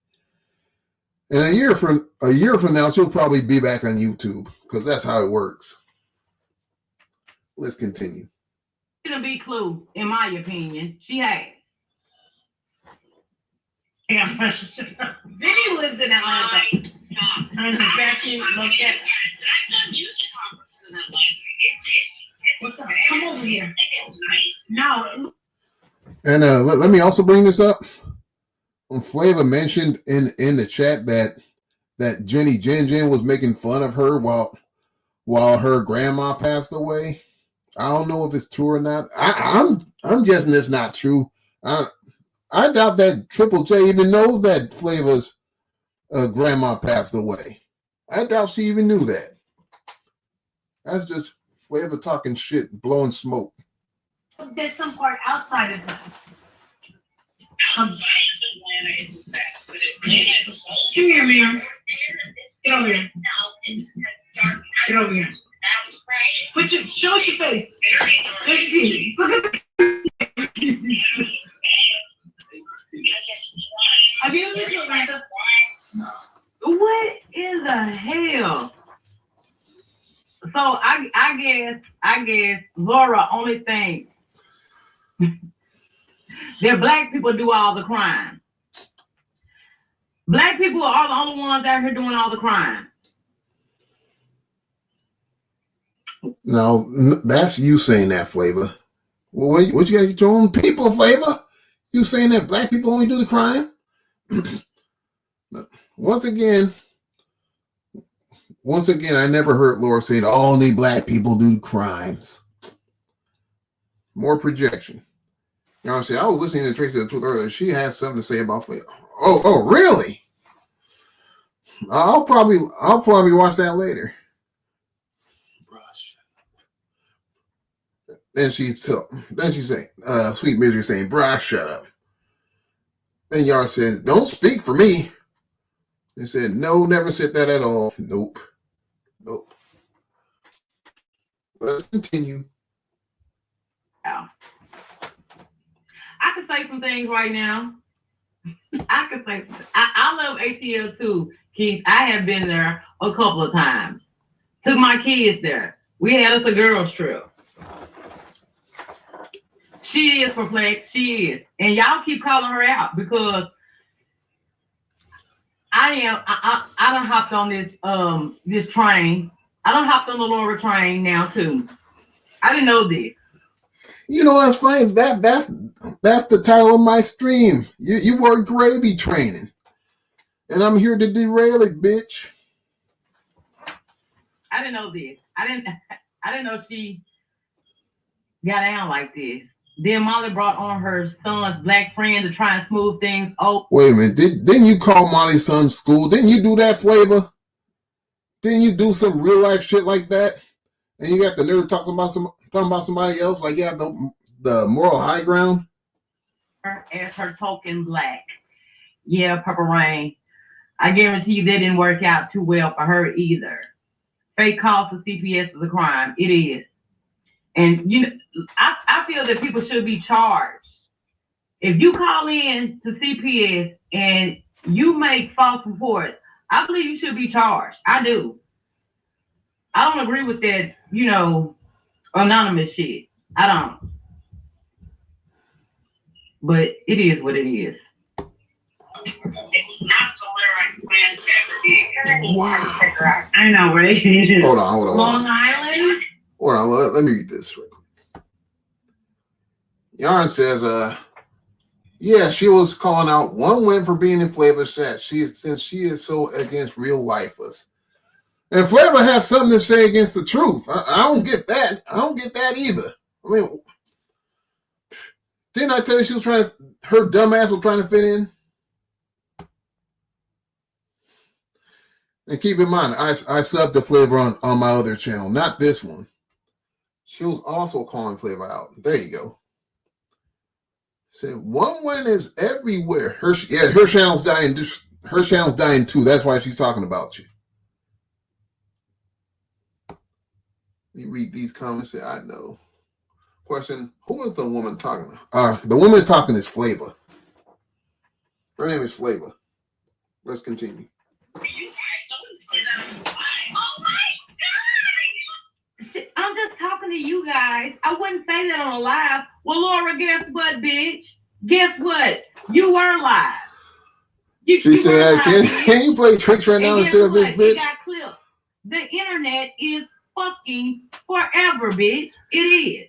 And a year from now, she'll probably be back on YouTube because that's how it works. Let's continue. She done beat Clue, in my opinion. She has. Yeah, Vinny lives in Atlanta. And the vacuum, look at. What's up? Come over here. No. And let me also bring this up. Flava mentioned in the chat that Jenny Jen was making fun of her while her grandma passed away. I don't know if it's true or not. I'm guessing it's not true. I doubt that Triple J even knows that Flava's grandma passed away. I doubt she even knew that. That's just Flava talking shit, blowing smoke. There's some part outside is us. Outside of Atlanta isn't that, but come here, Miriam. Get over here. Get over here. Show us your face. Show us your teeth. Look at the Have you ever been to Atlanta? What in the hell? So I guess Laura only thinks that black people do all the crime. Black people are the only ones out here doing all the crime. No, that's you saying that, Flava. Well, what you got your own people, Flava? You saying that black people only do the crime? Once again, I never heard Laura say that only black people do crimes. More projection. You know what I'm saying? I was listening to Tracy the Truth earlier. She has something to say about Flava. Oh, really? I'll probably watch that later. Then she say, Sweet Misery saying, "Bruh, shut up." Then Yar said, "Don't speak for me." They said, "No, never said that at all." Nope. Let's continue. Yeah. I can say some things right now. I love ATL too, Keith. I have been there a couple of times. Took my kids there. We had us a girls trip. She is perplexed. She is. And y'all keep calling her out because I done hopped on this train. I done hopped on the Laura train now too. I didn't know this. You know, that's funny. That's the title of my stream. You were gravy training. And I'm here to derail it, bitch. I didn't know this. I didn't know she got down like this. Then Molly brought on her son's black friend to try and smooth things over. Wait a minute. Didn't you call Molly's son's school? Didn't you do that, Flavor? Didn't you do some real life shit like that? And you got the nerve talking about somebody else like you have the moral high ground? As her token black. Yeah, Purple Rain. I guarantee you that didn't work out too well for her either. Fake calls to CPS is a crime. It is. And I feel that people should be charged. If you call in to CPS and you make false reports, I believe you should be charged. I do. I don't agree with that, anonymous shit. I don't. But it is what it is. It's not somewhere I plan to ever be. Wow. I know, right? Hold on. Long Island? Hold on, let me read this real quick. Yarn says, yeah, she was calling out one win for being in Flavor's set. Since she is so against real lifers. And Flavor has something to say against the truth. I don't get that. I don't get that either. I mean, didn't I tell you her dumbass was trying to fit in? And keep in mind, I subbed the Flavor on my other channel, not this one. She was also calling Flavor out. There you go. Said one win is everywhere. Her channel's dying. Her channel's dying too. That's why she's talking about you. You read these comments. Say, I know. Question: who is the woman talking? The woman is talking is Flavor. Her name is Flavor. Let's continue. I'm just talking to you guys. I wouldn't say that on live. Well, Laura, guess what, bitch? Guess what? You were live. She said, can you play tricks right now instead of this bitch? It got clipped. The internet is fucking forever, bitch. It is.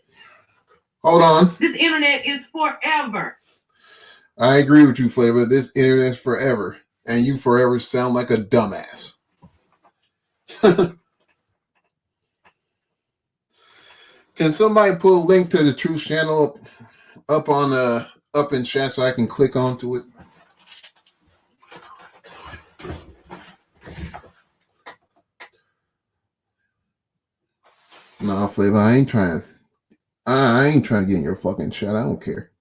Hold on. This internet is forever. I agree with you, Flavor. This internet is forever. And you forever sound like a dumbass. Can somebody put a link to the Truth channel up in chat so I can click onto it? Nah, Flavor, I ain't trying to get in your fucking chat. I don't care.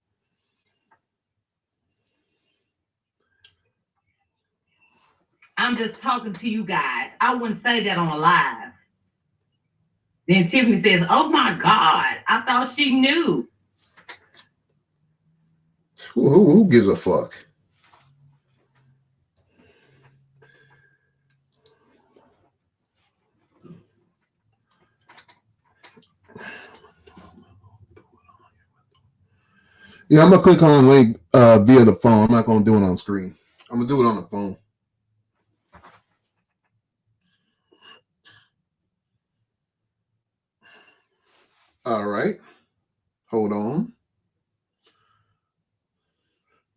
I'm just talking to you guys. I wouldn't say that on a live. Then Tiffany says, oh my God, I thought she knew. Who gives a fuck? Yeah, I'm going to click on the link via the phone. I'm not going to do it on screen. I'm going to do it on the phone. All right. Hold on.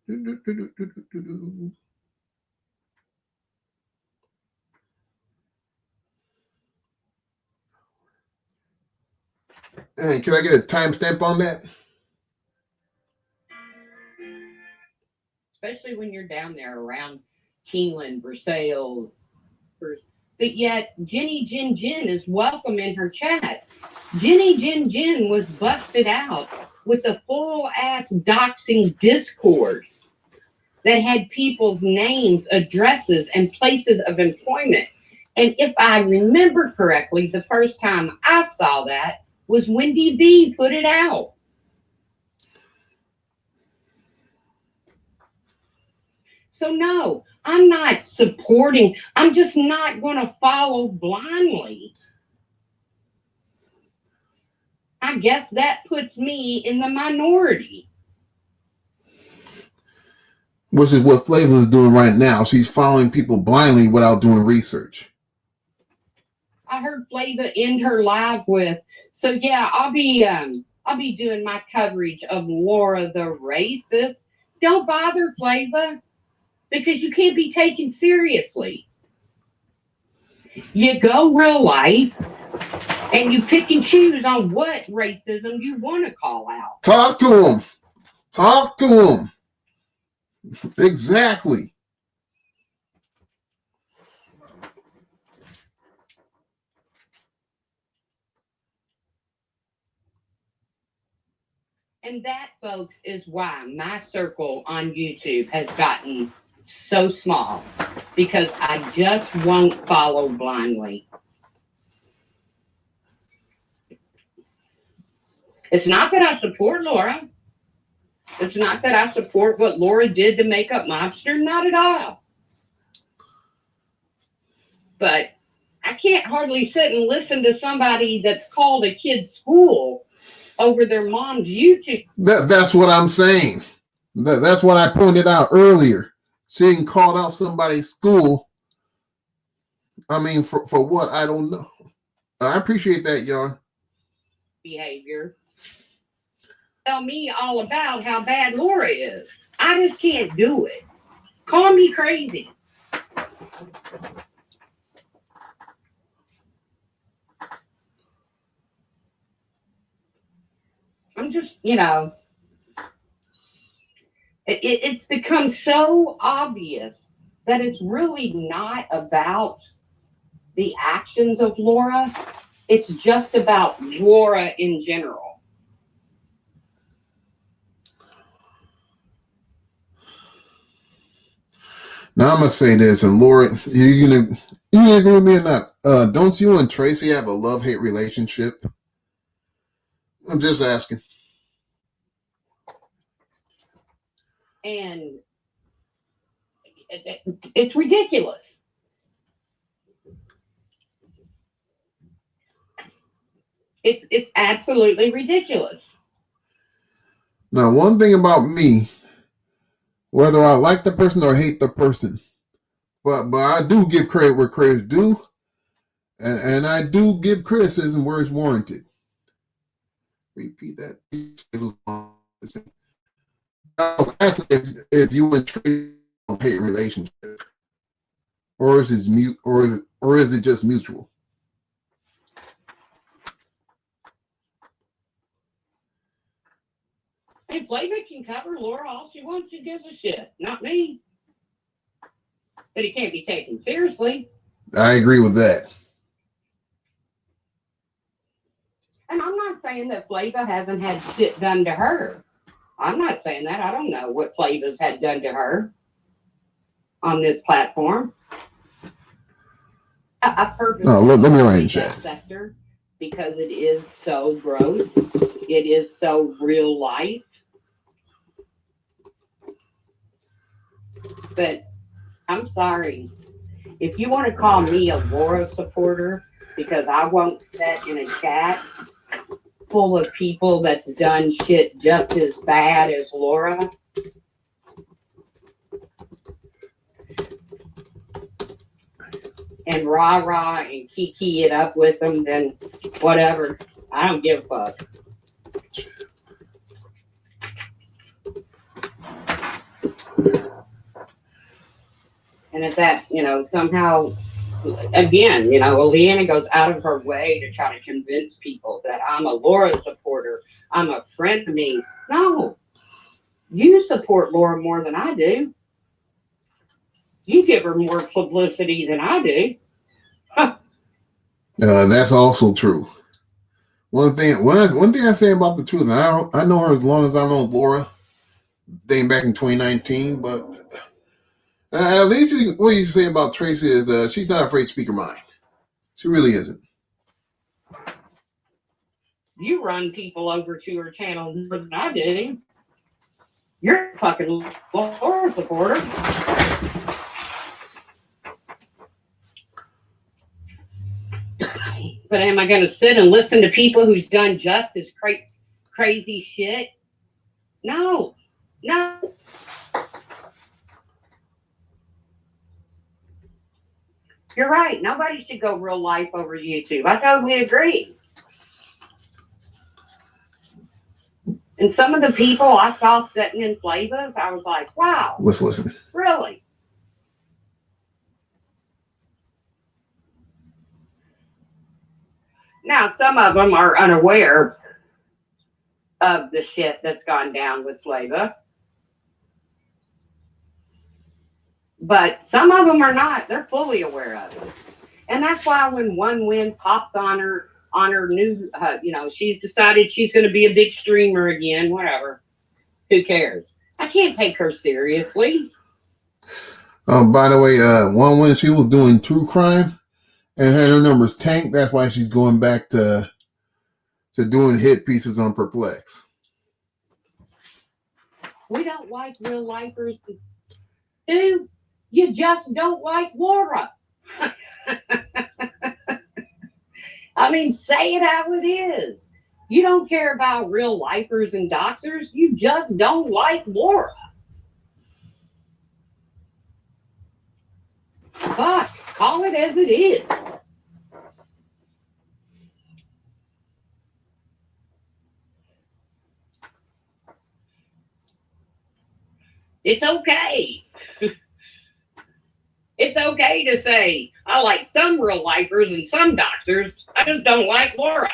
And can I get a timestamp on that? Especially when you're down there around Keeneland, Versailles. But yet, Jenny Jin Jin is welcome in her chat. Jenny Jin Jin was busted out with a full-ass doxing Discord that had people's names, addresses, and places of employment. And if I remember correctly, the first time I saw that was Wendy V put it out. So no, I'm not supporting. I'm just not going to follow blindly. I guess that puts me in the minority. Which is what Flavor is doing right now. She's following people blindly without doing research. I heard Flavor end her live with, so yeah, I'll be doing my coverage of Laura the racist. Don't bother, Flavor, because you can't be taken seriously. You go real life, And you pick and choose on what racism you want to call out. Talk to him. Talk to him. Exactly. And that, folks, is why my circle on YouTube has gotten so small, because I just won't follow blindly. It's not that I support Laura. It's not that I support what Laura did to make up Mobster. Not at all. But I can't hardly sit and listen to somebody that's called a kid's school over their mom's YouTube. That's what I'm saying. That's what I pointed out earlier. Seeing called out somebody's school. I mean, for what? I don't know. I appreciate that, y'all. Behavior. Tell me all about how bad Laura is. I just can't do it. Call me crazy. I'm just, it's become so obvious that it's really not about the actions of Laura. It's just about Laura in general. Now I'm gonna say this, and Laura, you gonna agree with me or not? Don't you and Tracy have a love-hate relationship? I'm just asking. And it's ridiculous. It's absolutely ridiculous. Now, one thing about me, whether I like the person or hate the person, but I do give credit where credit's due, and I do give criticism where it's warranted. Repeat that. If you and Tracy don't hate relationship, or is it or is it just mutual? Hey, Flavor can cover Laura all she wants. She gives a shit. Not me. But he can't be taken seriously. I agree with that. And I'm not saying that Flava hasn't had shit done to her. I'm not saying that. I don't know what Flava's had done to her on this platform. I purposely let me write in chat. Sector because it is so gross. It is so real life. But I'm sorry. If you want to call me a Laura supporter because I won't sit in a chat full of people that's done shit just as bad as Laura, and rah-rah and kiki it up with them, then whatever. I don't give a fuck. And if that, somehow, again, Leanna goes out of her way to try to convince people that I'm a Laura supporter, I'm a friend of me. No, you support Laura more than I do. You give her more publicity than I do. Huh. That's also true. One thing I say about the truth, and I know her as long as I know Laura, dating back in 2019, but at least what you say about Tracy is she's not afraid to speak her mind. She really isn't. You run people over to her channel more than I do. You're a fucking Laura supporter. But am I going to sit and listen to people who's done just as crazy shit? No. You're right. Nobody should go real life over YouTube. I totally agree. And some of the people I saw sitting in Flavas, I was like, wow. Let's listen. Really? Now, some of them are unaware of the shit that's gone down with Flava. But some of them are not. They're fully aware of it. And that's why when One Win pops on her new, she's decided she's going to be a big streamer again, whatever. Who cares? I can't take her seriously. By the way, One Win, she was doing true crime and had her numbers tanked. That's why she's going back to doing hit pieces on Perplex. We don't like real lifers. Dude, you just don't like Laura. I mean, say it how it is. You don't care about real lifers and doxers. You just don't like Laura. Fuck, call it as it is. It's okay. It's okay to say, I like some real lifers and some doxers. I just don't like Laura.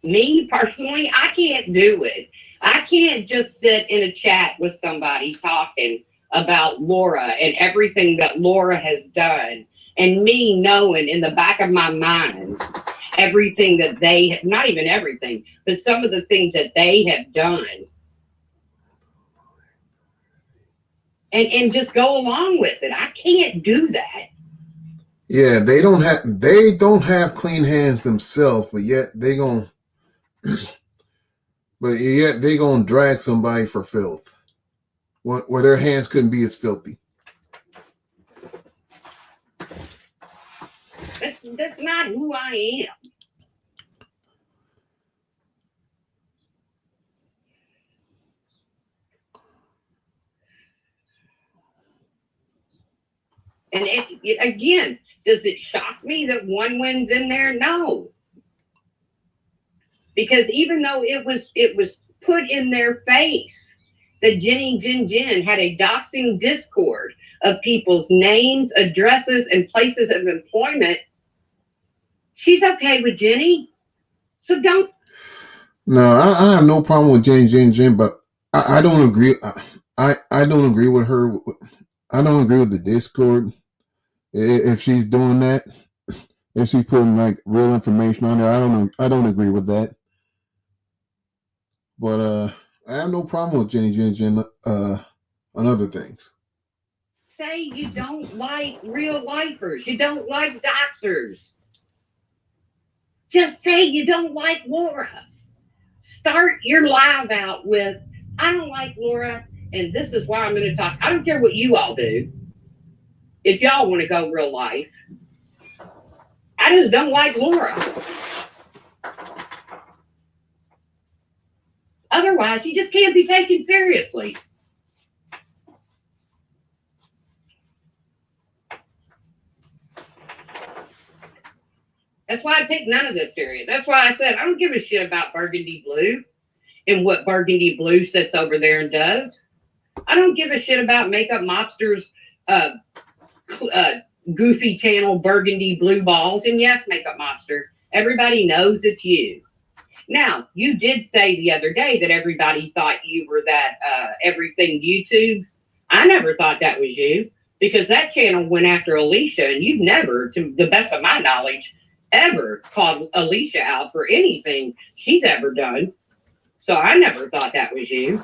Me personally, I can't do it. I can't just sit in a chat with somebody talking about Laura and everything that Laura has done, and me knowing in the back of my mind everything that they have, not even everything, but some of the things that they have done, and just go along with it. I can't do that. Yeah, they don't have clean hands themselves, but yet they gonna drag somebody for filth where their hands couldn't be as filthy. That's not who I am. And again, does it shock me that One Win's in there? No. Because even though it was put in their face that Jenny Jin Jin had a doxing Discord of people's names, addresses, and places of employment, she's okay with Jenny. So don't. No, I have no problem with Jenny Jin Jin, but I don't agree. I don't agree with her. I don't agree with the Discord. If she's doing that, if she's putting like real information on there, I don't agree with that. But I have no problem with Jenny Jin Jin on other things. Say you don't like real lifers. You don't like doxers. Just say you don't like Laura. Start your live out with, I don't like Laura, and this is why I'm going to talk. I don't care what you all do. If y'all want to go real life, I just don't like Laura. Otherwise, you just can't be taken seriously. That's why I take none of this serious. That's why I said I don't give a shit about Burgundy Blue and what Burgundy Blue sits over there and does. I don't give a shit about Makeup Mobster's goofy channel, Burgundy Blue Balls. And yes, Makeup Mobster, everybody knows it's you. Now, you did say the other day that everybody thought you were that everything YouTubes. I never thought that was you, because that channel went after Alicia, and you've never, to the best of my knowledge, ever called Alicia out for anything she's ever done. So I never thought that was you.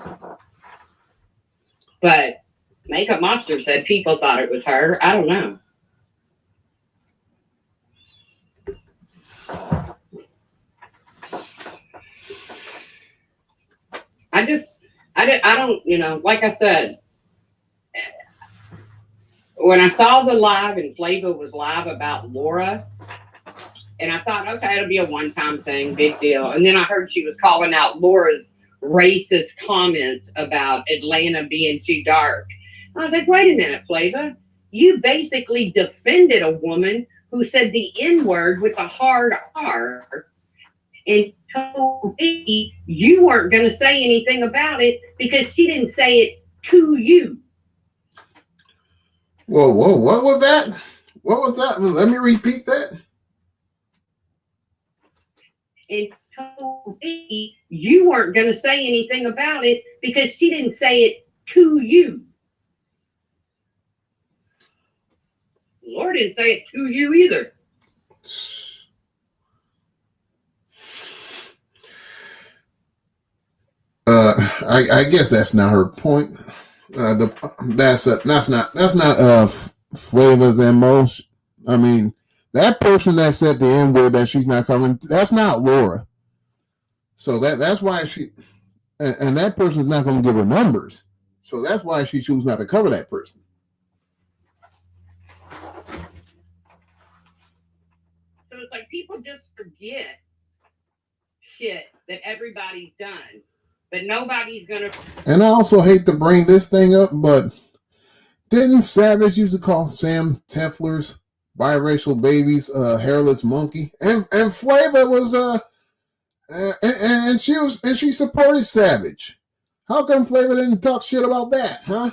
But Makeup Mobster said people thought it was her. I don't know. I don't, like I said, when I saw the live and Flava was live about Laura, and I thought, okay, it'll be a one-time thing, big deal. And then I heard she was calling out Laura's racist comments about Atlanta being too dark. I was like, wait a minute, Flava. You basically defended a woman who said the N-word with a hard R and told me you weren't going to say anything about it because she didn't say it to you. Whoa, what was that? What was that? Let me repeat that. And told me you weren't going to say anything about it because she didn't say it to you. Laura didn't say it to you either. I guess that's not her point. That's not Flavor's MO. I mean, that person that said the N word that she's not covering, that's not Laura. So that's why and that person's not going to give her numbers. So that's why she chooses not to cover that person. So it's like people just forget shit that everybody's done, but nobody's gonna. And I also hate to bring this thing up, but didn't Savage used to call Sam Tefler's biracial babies hairless monkey? And Flavor was and she supported Savage. How come Flavor didn't talk shit about that, huh?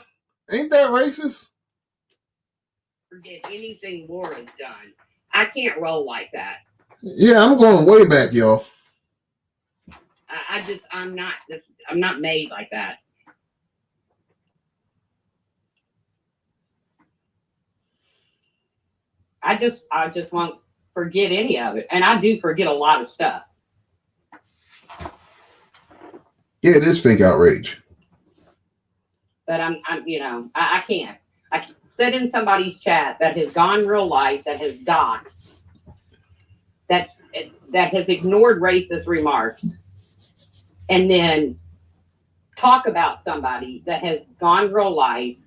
Ain't that racist? Forget anything Laura's done. I can't roll like that. Yeah, I'm going way back, y'all. I'm not made like that. I just won't forget any of it. And I do forget a lot of stuff. Yeah, it is fake outrage. But I can't. I sit in somebody's chat that has gone real life, that has doxed, that has ignored racist remarks, and then talk about somebody that has gone real life,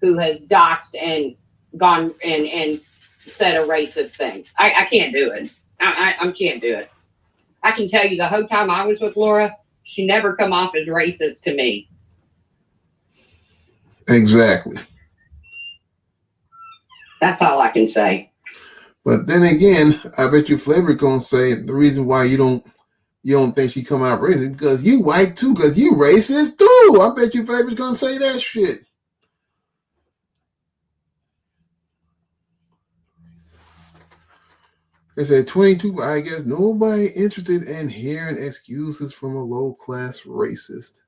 who has doxed and gone and said a racist thing. I can't do it. I can't do it. I can tell you the whole time I was with Laura, she never come off as racist to me. Exactly. That's all I can say. But then again, I bet you Flavor gonna say the reason why you don't think she come out racist because you white too, because you racist too. I bet you Flavor's gonna say that shit. They said 22, I guess nobody interested in hearing excuses from a low-class racist.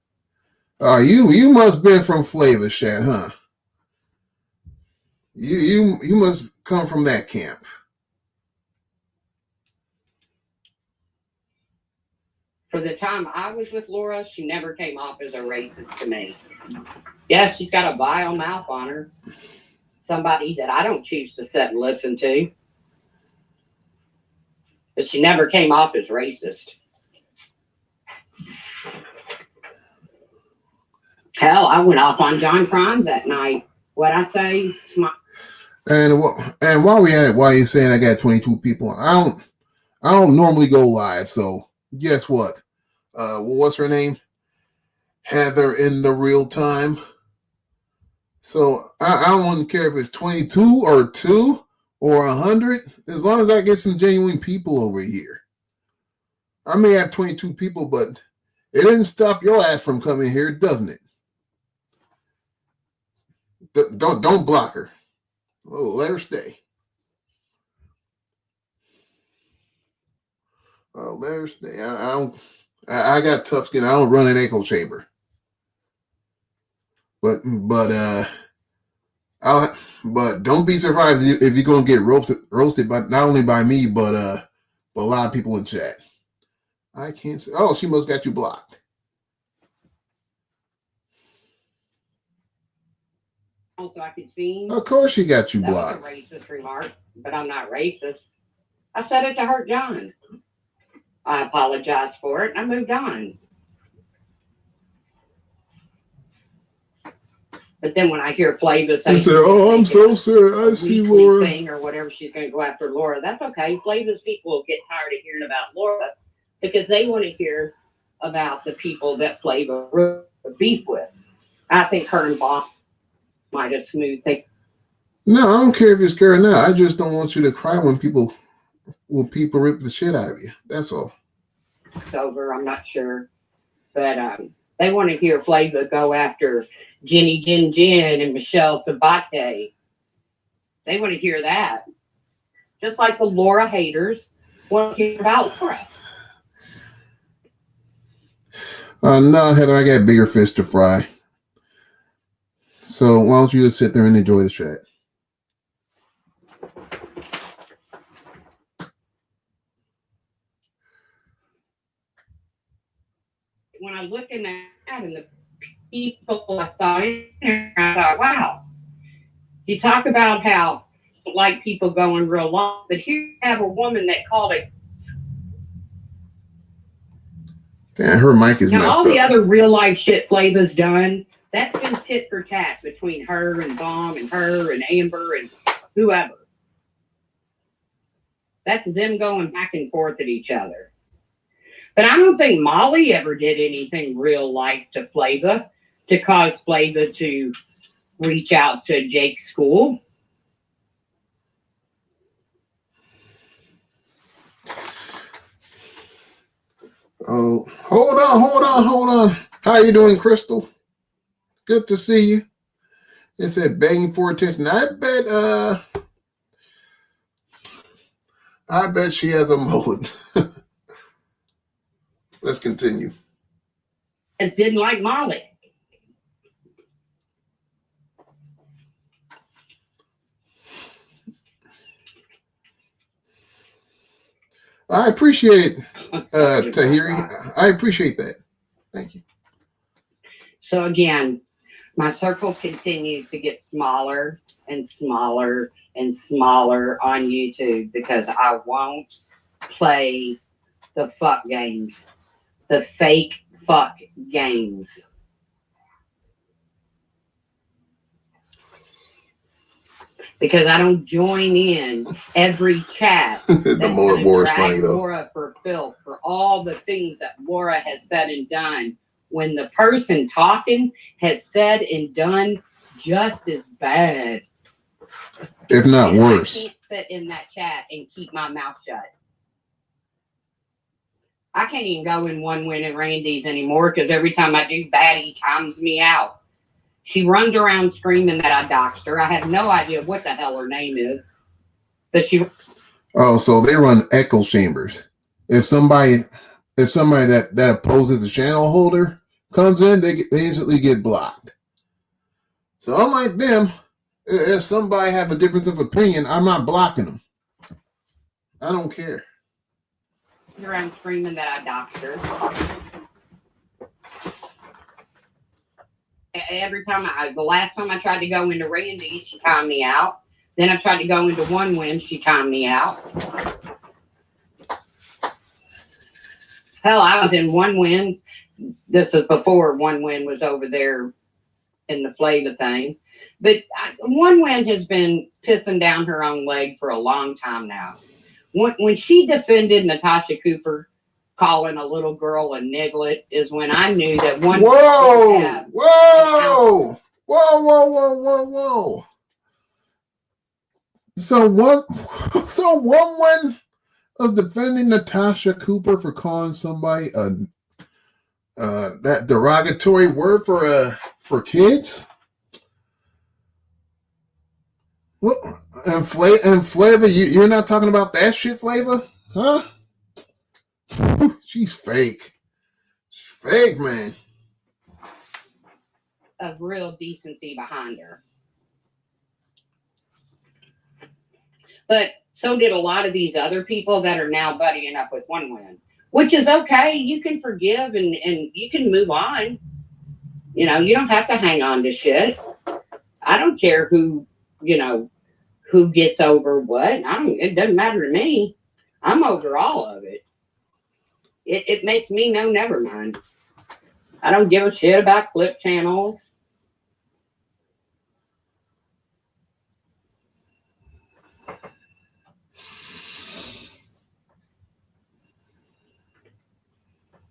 You must been from Flavor Chat, huh? You must come from that camp. For the time I was with Laura, she never came off as a racist to me. Yes, she's got a vile mouth on her. Somebody that I don't choose to sit and listen to. But she never came off as racist. Hell, I went off on John Crimes that night. What'd I say? And while we at it, while you're saying I got 22 people, I don't normally go live, so guess what? What's her name? Heather in the real time. So I don't care if it's 22 or 2 or 100, as long as I get some genuine people over here. I may have 22 people, but it didn't stop your ass from coming here, doesn't it? Don't block her. Oh, let her stay. Oh, let her stay. I got tough skin. I don't run an echo chamber. But don't be surprised if you're gonna get roasted by not only by me, but a lot of people in chat. I can't say. Oh, she must got you blocked. Also, I could see. Of course, she got you That blocked. was a racist remark, but I'm not racist. I said it to hurt John. I apologized for it. And I moved on. But then when I hear Flavor say, You said, "Oh, I'm so sorry. I see Laura." Thing or whatever, she's going to go after Laura. That's okay. Flavor's people will get tired of hearing about Laura because they want to hear about the people that Flavor beef with. I think her and Bob might have smoothed things. No, I don't care if you're scared or not. I just don't want you to cry when people rip the shit out of you. That's all. Over, I'm not sure, but they want to hear Flavor go after Jenny Jin Jin and Michelle Sabate They want to hear that. Just like the Laura haters want to hear about Laura. No, Heather, I got bigger fish to fry. So why don't you just sit there and enjoy the chat? When I look in that and the people I thought, wow. You talk about how like people going real long, but here you have a woman that called it. Yeah, her mic is Now, messed all the up. other real life shit Flava's done, that's been tit for tat between her and Bomb and her and Amber and whoever. That's them going back and forth at each other. But I don't think Molly ever did anything real life to Flava to cause Flava to reach out to Jake's school. Oh, hold on. How you doing, Crystal? Good to see you. It said begging for attention. I bet she has a mullet. Let's continue. Just didn't like Molly. I appreciate it, Tahiri. I appreciate that. Thank you. So again, my circle continues to get smaller and smaller and smaller on YouTube because I won't play the fuck games, the fake fuck games. Because I don't join in every chat. The mullet war is funny though. Laura for filth for all the things that Laura has said and done, when the person talking has said and done just as bad, if not and worse. I can't sit in that chat and keep my mouth shut. I can't even go in One Win at Randy's anymore because every time I do that, he times me out. She runs around screaming that I doxed her. I have no idea what the hell her name is. But she. Oh, so they run echo chambers. If somebody that opposes the channel holder comes in, they instantly get blocked. So unlike them, if somebody have a difference of opinion, I'm not blocking them. I don't care. Around screaming that I doxed her. Every time the last time I tried to go into Randy's, she timed me out. Then I tried to go into One Win, she timed me out. Hell, I was in One Win's. This is before One Win was over there in the Flava thing. But One Win has been pissing down her own leg for a long time now. When she defended Natasha Cooper, calling a little girl a niglet, is when I knew that One Whoa! So One Win was defending Natasha Cooper for calling somebody that derogatory word for kids. What? And Flava, you're not talking about that shit, Flava, huh? She's fake. She's fake, man. Of real decency behind her. But so did a lot of these other people that are now buddying up with One Win, which is okay. You can forgive and you can move on. You know, you don't have to hang on to shit. I don't care who gets over what. It doesn't matter to me. I'm over all of it. It makes me no never mind. I don't give a shit about clip channels.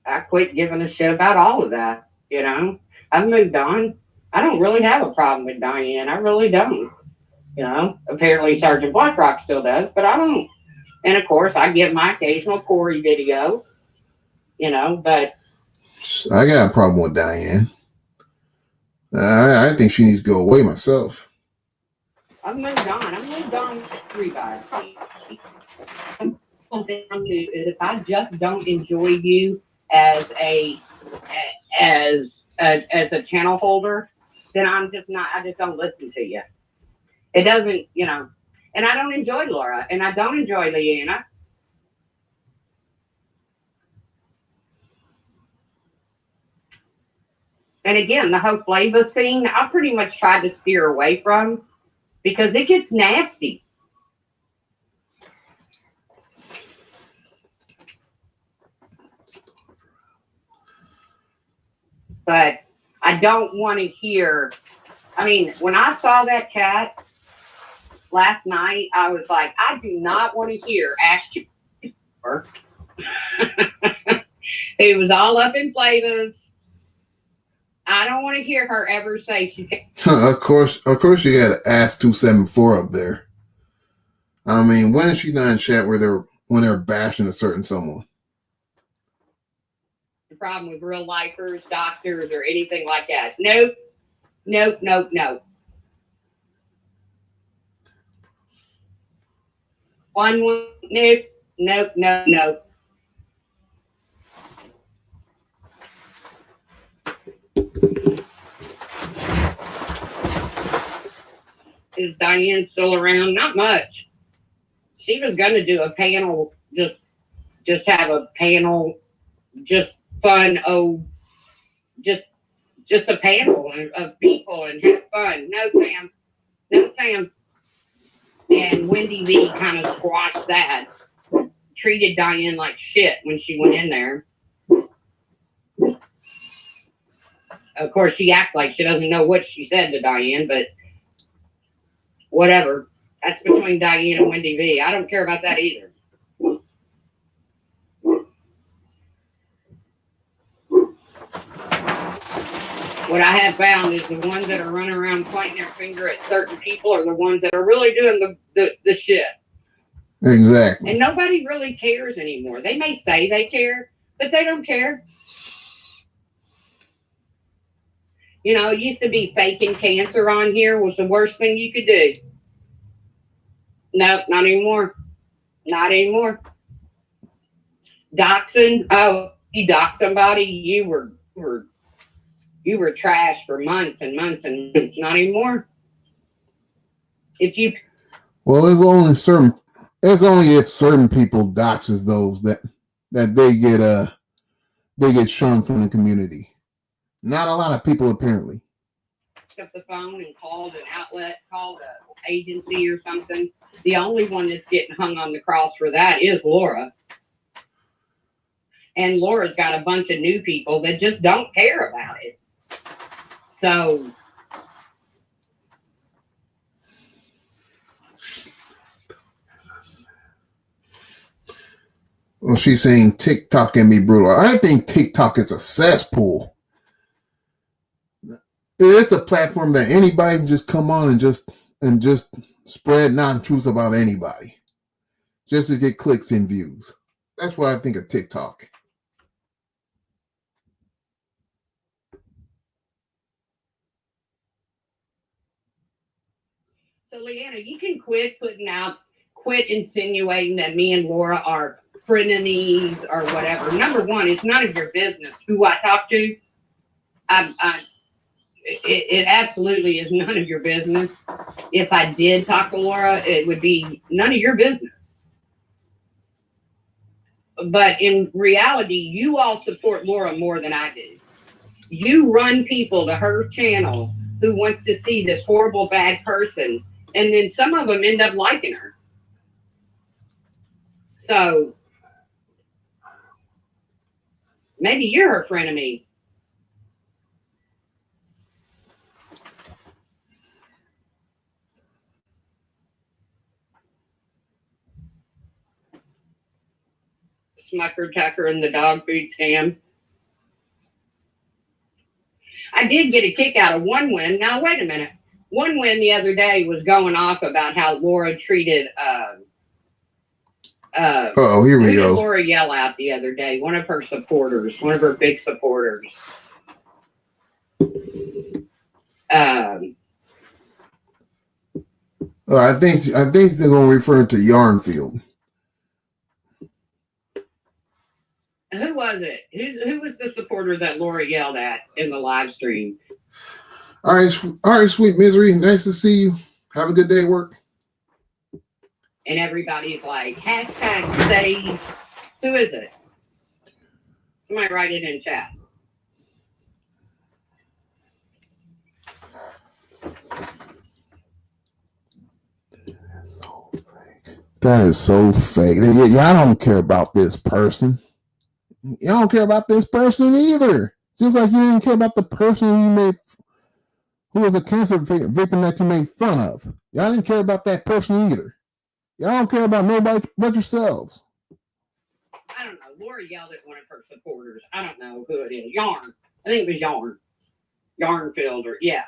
I quit giving a shit about all of that, you know. I've moved on. I don't really have a problem with Diane. I really don't. You know, apparently Sergeant Blackrock still does, but I don't. And of course, I give my occasional Corey video, you know, but. I got a problem with Diane. I think she needs to go away myself. I've moved on. I've moved on with everybody. If I just don't enjoy you as a channel holder, then I just don't listen to you. It doesn't, and I don't enjoy Laura, and I don't enjoy Leanna. And again, the whole flavor scene, I pretty much tried to steer away from because it gets nasty. But I don't want to hear. I mean, when I saw that chat last night, I was like, I do not want to hear Ashton. It was all up in flavors. I don't want to hear her ever say she's. Of course, you got Ass 274 up there. I mean, when is she not in chat when they're bashing a certain someone? The problem with real lifers, doctors, or anything like that. Nope. Nope. Is Diane still around? Not much. She was going to do a panel, just have a panel, just fun. Just a panel of people and have fun. No, Sam. And Wendy V kind of squashed that. Treated Diane like shit when she went in there. Of course, she acts like she doesn't know what she said to Diane, but whatever. That's between Diane and Wendy V. I don't care about that either. What I have found is the ones that are running around pointing their finger at certain people are the ones that are really doing the shit. Exactly. And nobody really cares anymore. They may say they care, but they don't care. It used to be faking cancer on here was the worst thing you could do. No, not anymore. Not anymore. Doxing. Oh, you dox somebody, you were trash for months and months and months. Not anymore. Well, there's only if certain people doxes those that they get shunned from the community. Not a lot of people, apparently. Up the phone and called an outlet, called an agency or something. The only one that's getting hung on the cross for that is Laura. And Laura's got a bunch of new people that just don't care about it. So well, she's saying TikTok can be brutal. I think TikTok is a cesspool. It's a platform that anybody can just come on and just spread non-truths about anybody, just to get clicks and views. That's why I think of TikTok. So, Leanna, you can quit insinuating that me and Laura are frenemies or whatever. Number one, it's none of your business who I talk to. It absolutely is none of your business. If I did talk to Laura, it would be none of your business. But in reality, you all support Laura more than I do. You run people to her channel who wants to see this horrible, bad person. And then some of them end up liking her. So maybe you're her frenemy. Smucker Tucker and the dog food scam. I did get a kick out of one win. Now, wait a minute. One win the other day was going off about how Laura treated Here we go. Laura yell out the other day? One of her supporters, one of her big supporters. I think they're gonna refer to Yarnfield. Who was it? Who was the supporter that Laura yelled at in the live stream? All right, sweet misery. Nice to see you. Have a good day at work. And everybody's like, hashtag save. Who is it? Somebody write it in chat. That is so fake. Y'all don't care about this person. Y'all don't care about this person either. Just like you didn't care about the person who was a cancer victim that you made fun of. Y'all didn't care about that person either. Y'all don't care about nobody but yourselves. I don't know. Laura yelled at one of her supporters. I don't know who it is. Yarn. I think it was Yarn. Yarnfield or yeah.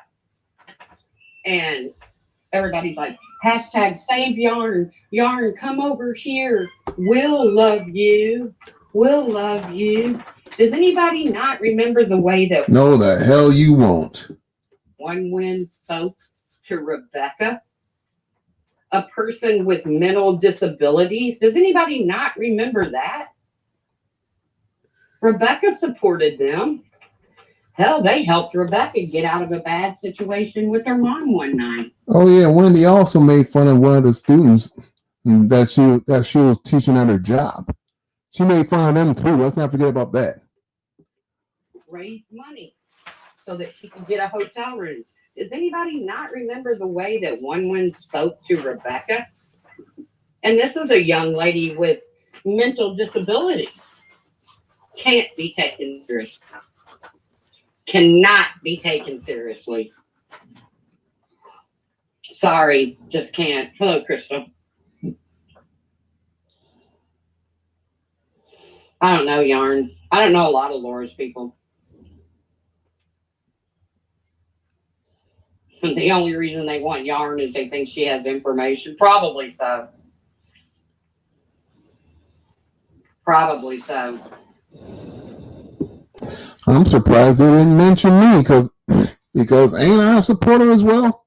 And everybody's like, hashtag save Yarn. Yarn, come over here. We'll love you. We'll love you. Does anybody not remember the way that No, the hell you won't. One Wind spoke to Rebecca, a person with mental disabilities? Does anybody not remember that? Rebecca supported them. Hell, they helped Rebecca get out of a bad situation with her mom one night. Oh yeah, Wendy also made fun of one of the students that she was teaching at her job. She made fun of them too. Let's not forget about that. Raised money so that she could get a hotel room. Does anybody not remember the way that One Wind spoke to Rebecca? And this is a young lady with mental disabilities. Can't be taken seriously. Cannot be taken seriously. Sorry, just can't. Hello, Crystal. I don't know, Yarn. I don't know a lot of Laura's people. The only reason they want Yarn is they think she has information. Probably so. Probably so. I'm surprised they didn't mention me because ain't I a supporter as well?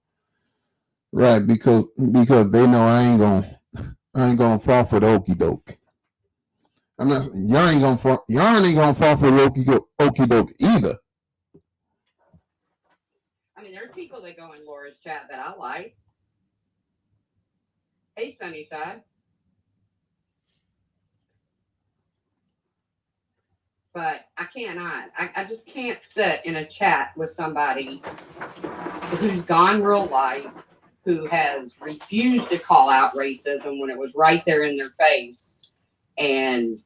Right, because they know I ain't gonna fall for the okie doke. I'm not. Y'all ain't gonna fall for the okie doke either. I mean, there's people that go in Laura's chat that I like. Hey, Sunnyside. But I cannot. I just can't sit in a chat with somebody who's gone real life, who has refused to call out racism when it was right there in their face, and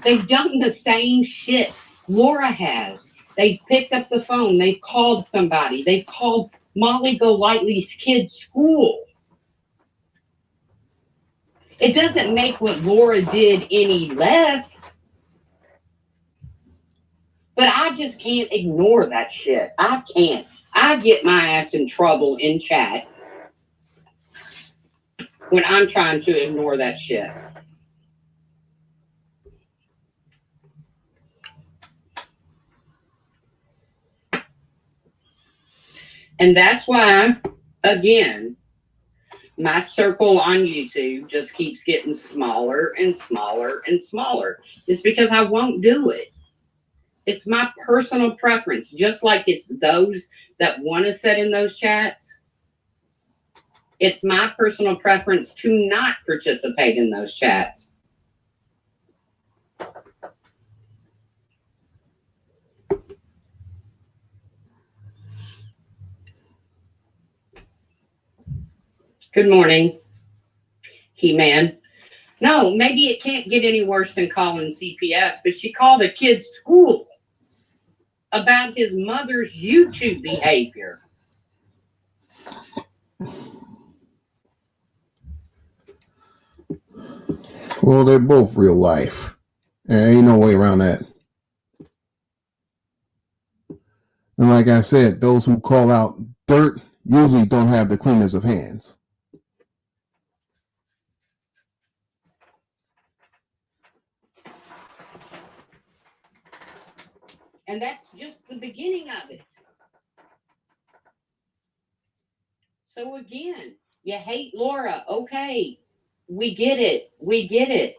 they've done the same shit Laura has. They've picked up the phone. They've called somebody. They've called Molly Golightly's kid's school. It doesn't make what Laura did any less. But I just can't ignore that shit. I can't. I get my ass in trouble in chat when I'm trying to ignore that shit. And that's why, again, my circle on YouTube just keeps getting smaller and smaller and smaller. It's because I won't do it. It's my personal preference, just like it's those that want to sit in those chats. It's my personal preference to not participate in those chats. Good morning, He-Man. No, maybe it can't get any worse than calling CPS, but she called a kid's school about his mother's YouTube behavior. Well, they're both real life. There ain't no way around that. And like I said, those who call out dirt usually don't have the cleanest of hands. And that's just the beginning of it. So again, you hate Laura. Okay, we get it. We get it.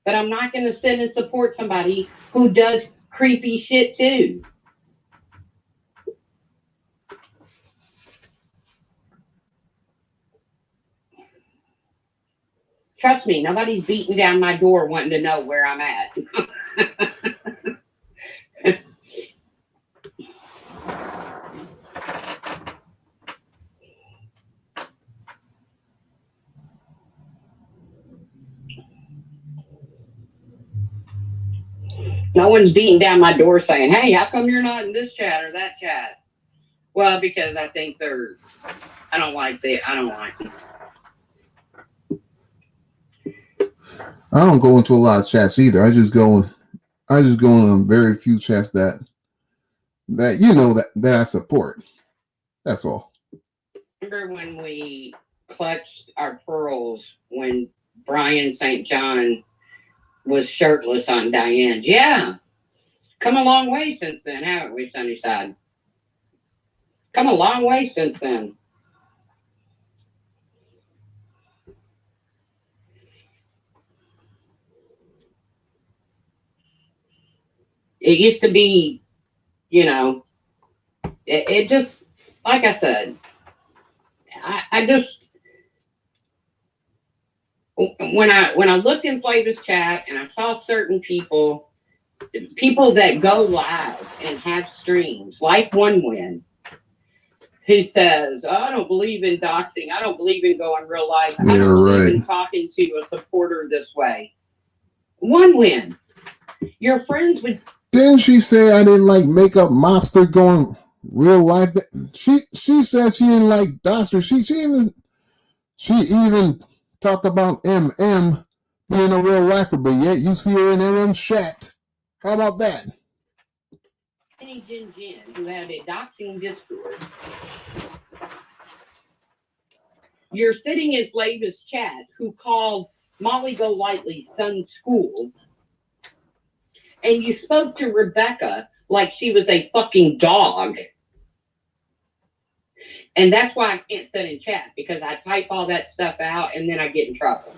But I'm not going to sit and support somebody who does creepy shit too. Trust me, nobody's beating down my door wanting to know where I'm at. No one's beating down my door saying, hey, how come you're not in this chat or that chat? Well, because I think I don't like them. I don't go into a lot of chats either. I just go in very few chats that that I support. That's all. Remember when we clutched our pearls when Brian St. John was shirtless on Diane's? Yeah. Come a long way since then, haven't we, Sunnyside? Come a long way since then. It used to be, it just, like I said, I just, when I looked in Flavor's chat and I saw certain people that go live and have streams, like One Win, who says, oh, I don't believe in doxing. I don't believe in going real life. I don't believe in talking to a supporter this way. One Win. Your friends would. Didn't she say I didn't like makeup mobster going real life? She said she didn't like Doxter. She even talked about MM being a real lifer, but yet you see her in MM's chat. How about that? Jin, who had a doxing Discord. You're sitting in Flavor's chat who called Molly Golightly's son's school, and you spoke to Rebecca like she was a fucking dog. And that's why I can't sit in chat, because I type all that stuff out and then I get in trouble.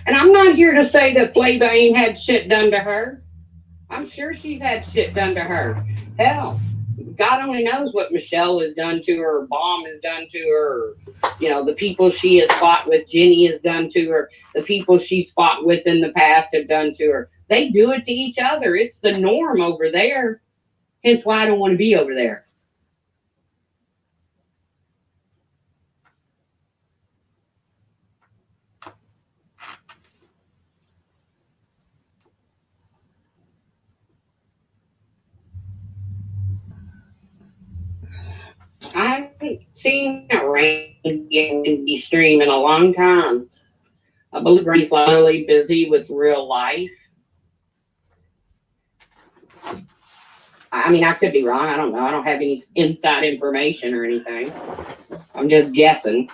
And I'm not here to say that Flavor ain't had shit done to her. I'm sure she's had shit done to her. Hell, God only knows what Michelle has done to her, or Baum has done to her, or, the people she has fought with, Jenny has done to her, the people she's fought with in the past have done to her. They do it to each other. It's the norm over there. Hence why I don't want to be over there. I haven't seen a Randy stream in a long time. I believe Randy's slowly busy with real life. I mean, I could be wrong. I don't know. I don't have any inside information or anything. I'm just guessing.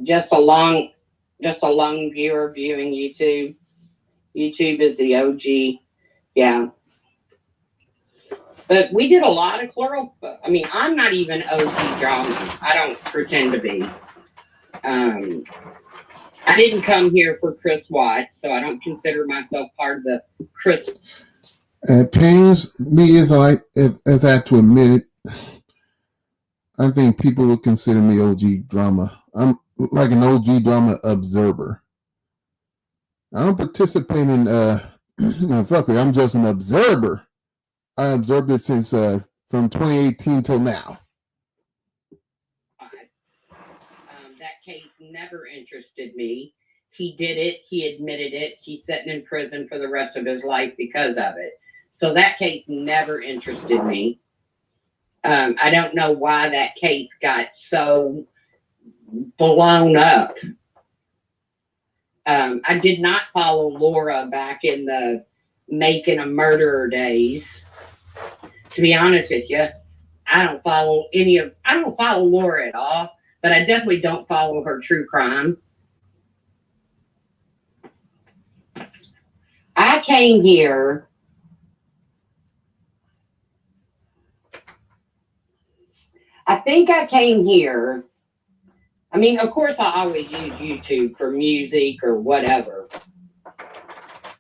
Just a long viewer viewing YouTube. YouTube is the OG. Yeah. But we did a lot of I mean, I'm not even OG drama. I don't pretend to be. I didn't come here for Chris Watts, so I don't consider myself part of the Chris. It pains me as I have to admit it. I think people would consider me OG drama. I'm like an OG drama observer. I don't participate in fuckery. I'm just an observer. I observed it since from 2018 till now. That case never interested me. He did it. He admitted it. He's sitting in prison for the rest of his life because of it. So that case never interested me. I don't know why that case got so blown up. I did not follow Laura back in the Making a Murderer days. To be honest with you, I don't follow Laura at all, but I definitely don't follow her true crime. I came here I mean, of course, I always use YouTube for music or whatever.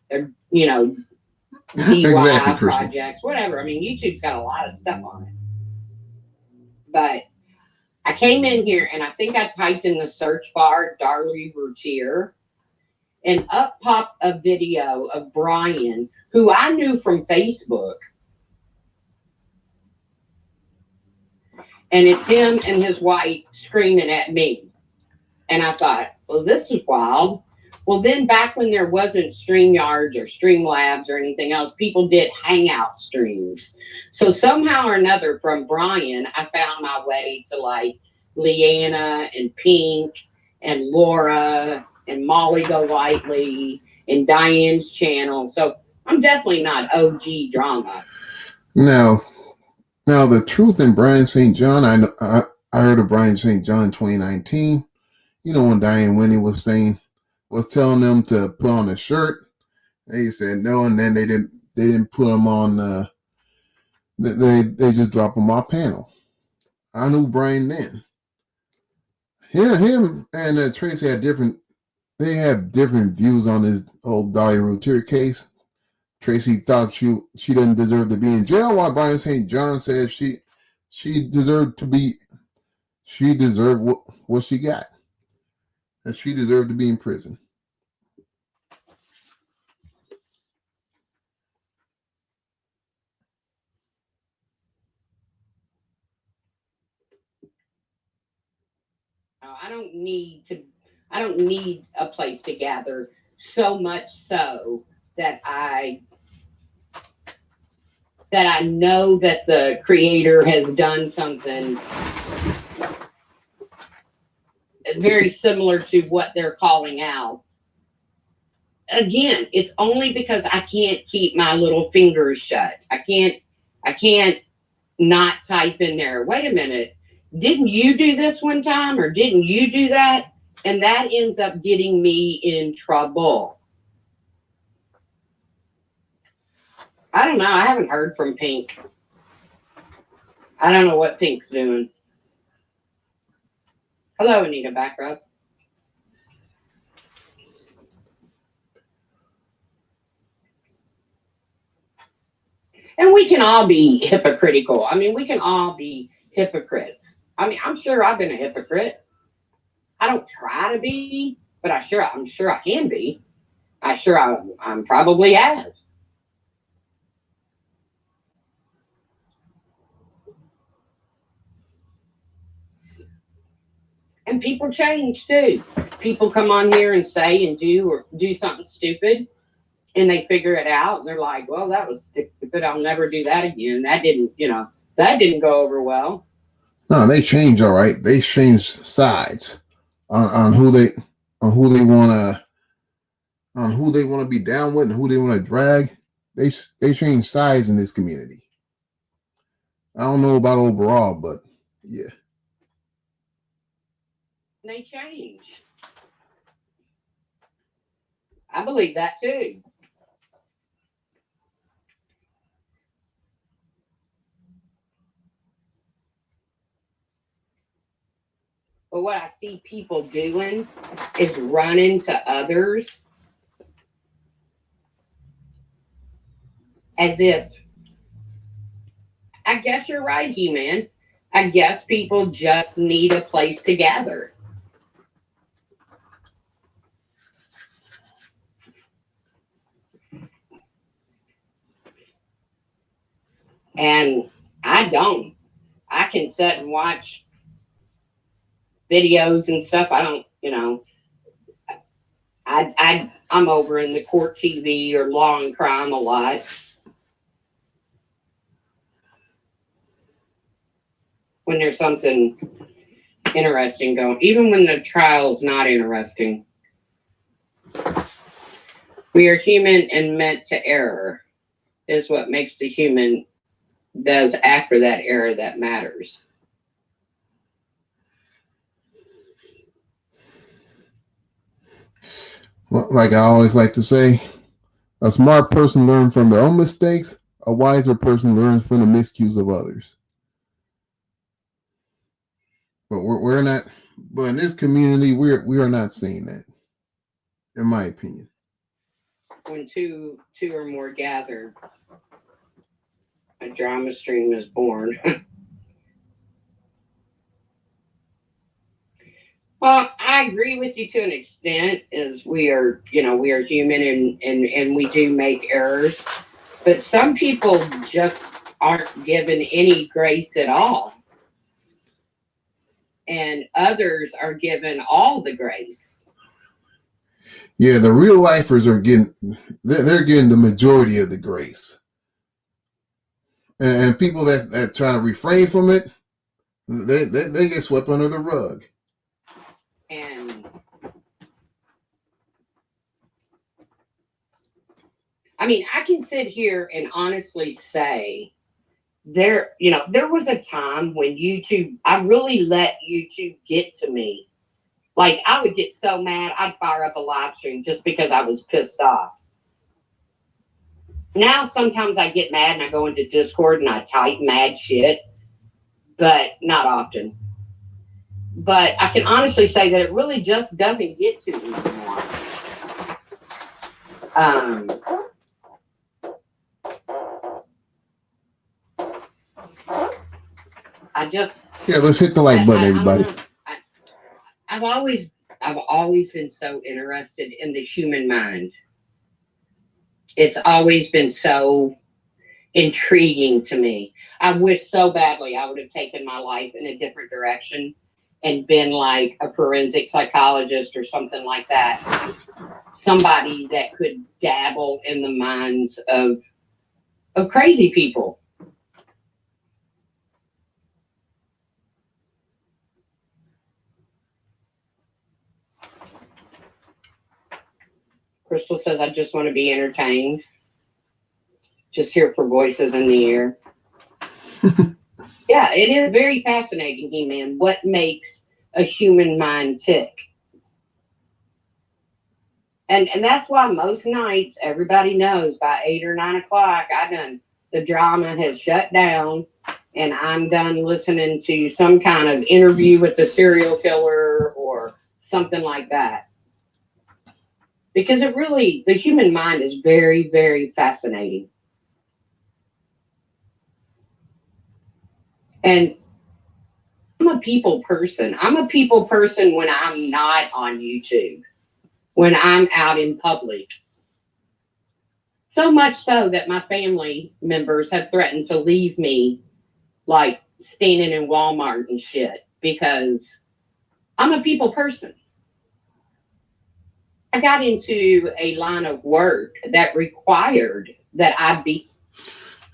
Or, you know, DIY Exactly, Christy. projects, whatever. I mean, YouTube's got a lot of stuff on it. But I came in here and I think I typed in the search bar Darlie Routier, and up popped a video of Brian, who I knew from Facebook. And it's him and his wife screaming at me. And I thought, well, this is wild. Well, then back when there wasn't StreamYards or Streamlabs or anything else, people did hangout streams. So somehow or another from Brian, I found my way to like Leanna and Pink and Laura and Molly Golightly and Diane's channel. So I'm definitely not OG drama. Now, the truth in Brian St. John, I heard of Brian St. John in 2019. You know, when Diane Winnie was telling them to put on a shirt, they said no, and then they didn't put them on. They just dropped them off panel. I knew Brian then. Him and Tracy had different views on this old Darlie Routier case. Tracy thought she didn't deserve to be in jail, while Brian St. John said she deserved what she got. And she deserved to be in prison. I don't need a place to gather, so much so that I know that the creator has done something very similar to what they're calling out. Again, it's only because I can't keep my little fingers shut. I can't not type in there, wait a minute, didn't you do this one time, or didn't you do that? And that ends up getting me in trouble. I don't know. I haven't heard from Pink. I don't know what Pink's doing. Hello, Anita Backrub. And we can all be hypocritical. I mean, we can all be hypocrites. I mean, I'm sure I've been a hypocrite. I don't try to be, but I'm sure I can be. I'm probably have. And people change too. People come on here and say and do something stupid, and they figure it out, and they're like, well, that was stupid. I'll never do that again. That didn't go over well. No, they change, all right. They change sides on who they want to be down with and who they want to drag. They change sides in this community. I don't know about overall, but yeah. They change. I believe that too. But what I see people doing is running to others as if, I guess you're right, He-Man. I guess people just need a place to gather. And I don't. I can sit and watch videos and stuff. I don't, I'm over in the court TV or law and crime a lot. When there's something interesting going, even when the trial's not interesting. We are human and meant to err, is what makes the human does after that error that matters. Well, like I always like to say, a smart person learns from their own mistakes. A wiser person learns from the miscues of others. But we're not. But in this community, we are not seeing that, in my opinion. When two or more gather, a drama stream is born. Well, I agree with you to an extent, as we are human and we do make errors. But some people just aren't given any grace at all. And others are given all the grace. Yeah, the real lifers are they're getting the majority of the grace. And people that try to refrain from it, they get swept under the rug. And I mean, I can sit here and honestly say there was a time when I really let YouTube get to me. Like, I would get so mad, I'd fire up a live stream just because I was pissed off. Now, sometimes I get mad and I go into Discord and I type mad shit, but not often. But I can honestly say that it really just doesn't get to me anymore. Let's hit the like button, everybody. I've always been so interested in the human mind. It's always been so intriguing to me. I wish so badly I would have taken my life in a different direction and been like a forensic psychologist or something like that. Somebody that could dabble in the minds of crazy people. Crystal says, I just want to be entertained. Just here for voices in the ear. Yeah, it is very fascinating, He-Man, what makes a human mind tick. And that's why most nights, everybody knows by 8 or 9 o'clock, the drama has shut down and I'm done listening to some kind of interview with the serial killer or something like that. Because the human mind is very, very fascinating. And I'm a people person. I'm a people person when I'm not on YouTube, when I'm out in public. So much so that my family members have threatened to leave me, like standing in Walmart and shit, because I'm a people person. I got into a line of work that required that I be.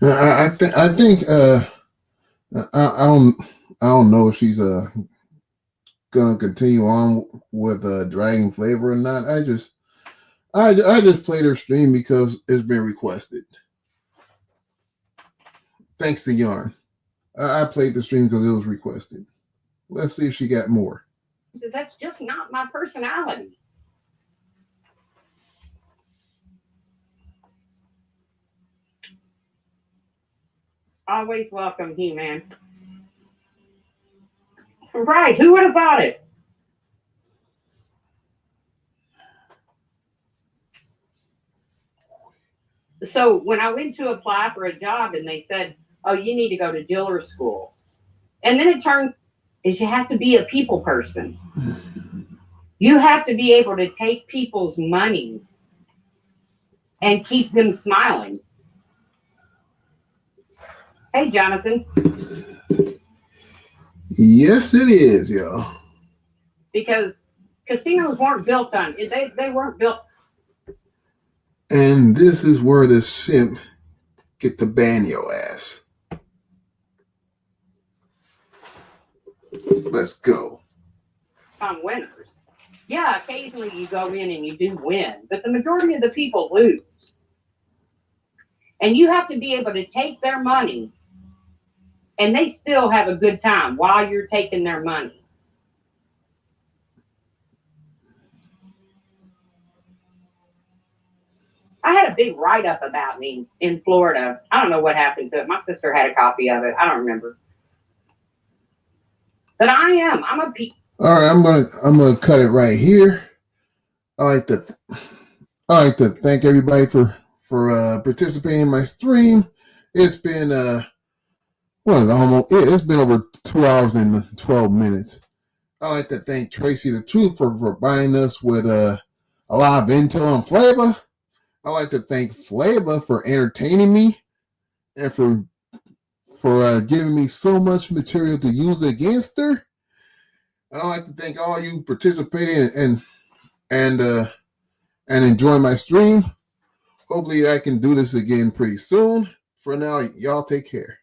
I think I don't know if she's gonna continue on with Dragon Flavor or not. I just played her stream because it's been requested. Thanks to Yarn. I played the stream because it was requested. Let's see if she got more. That's just not my personality. Always welcome, He-Man. Right, who would have thought it? So when I went to apply for a job and they said, oh, you need to go to dealer school. And then it turned, is you have to be a people person. You have to be able to take people's money and keep them smiling. Hey, Jonathan. Yes, it is, y'all. Because casinos weren't built on, they weren't built. And this is where the simp get to ban your ass. Let's go. some winners. Yeah, occasionally you go in and you do win, but the majority of the people lose. And you have to be able to take their money and they still have a good time while you're taking their money. I had a big write-up about me in Florida. I don't know what happened to it. My sister had a copy of it. I don't remember. But I'm a All right, I'm gonna cut it right here. I like to thank everybody for participating in my stream. It's been it's been over 2 hours and 12 minutes. I like to thank Tracy the Truth for providing us with a lot of intel on Flavor. I like to thank Flavor for entertaining me and for giving me so much material to use against her. And I'd like to thank all you participating and enjoy my stream. Hopefully I can do this again pretty soon. For now, y'all take care.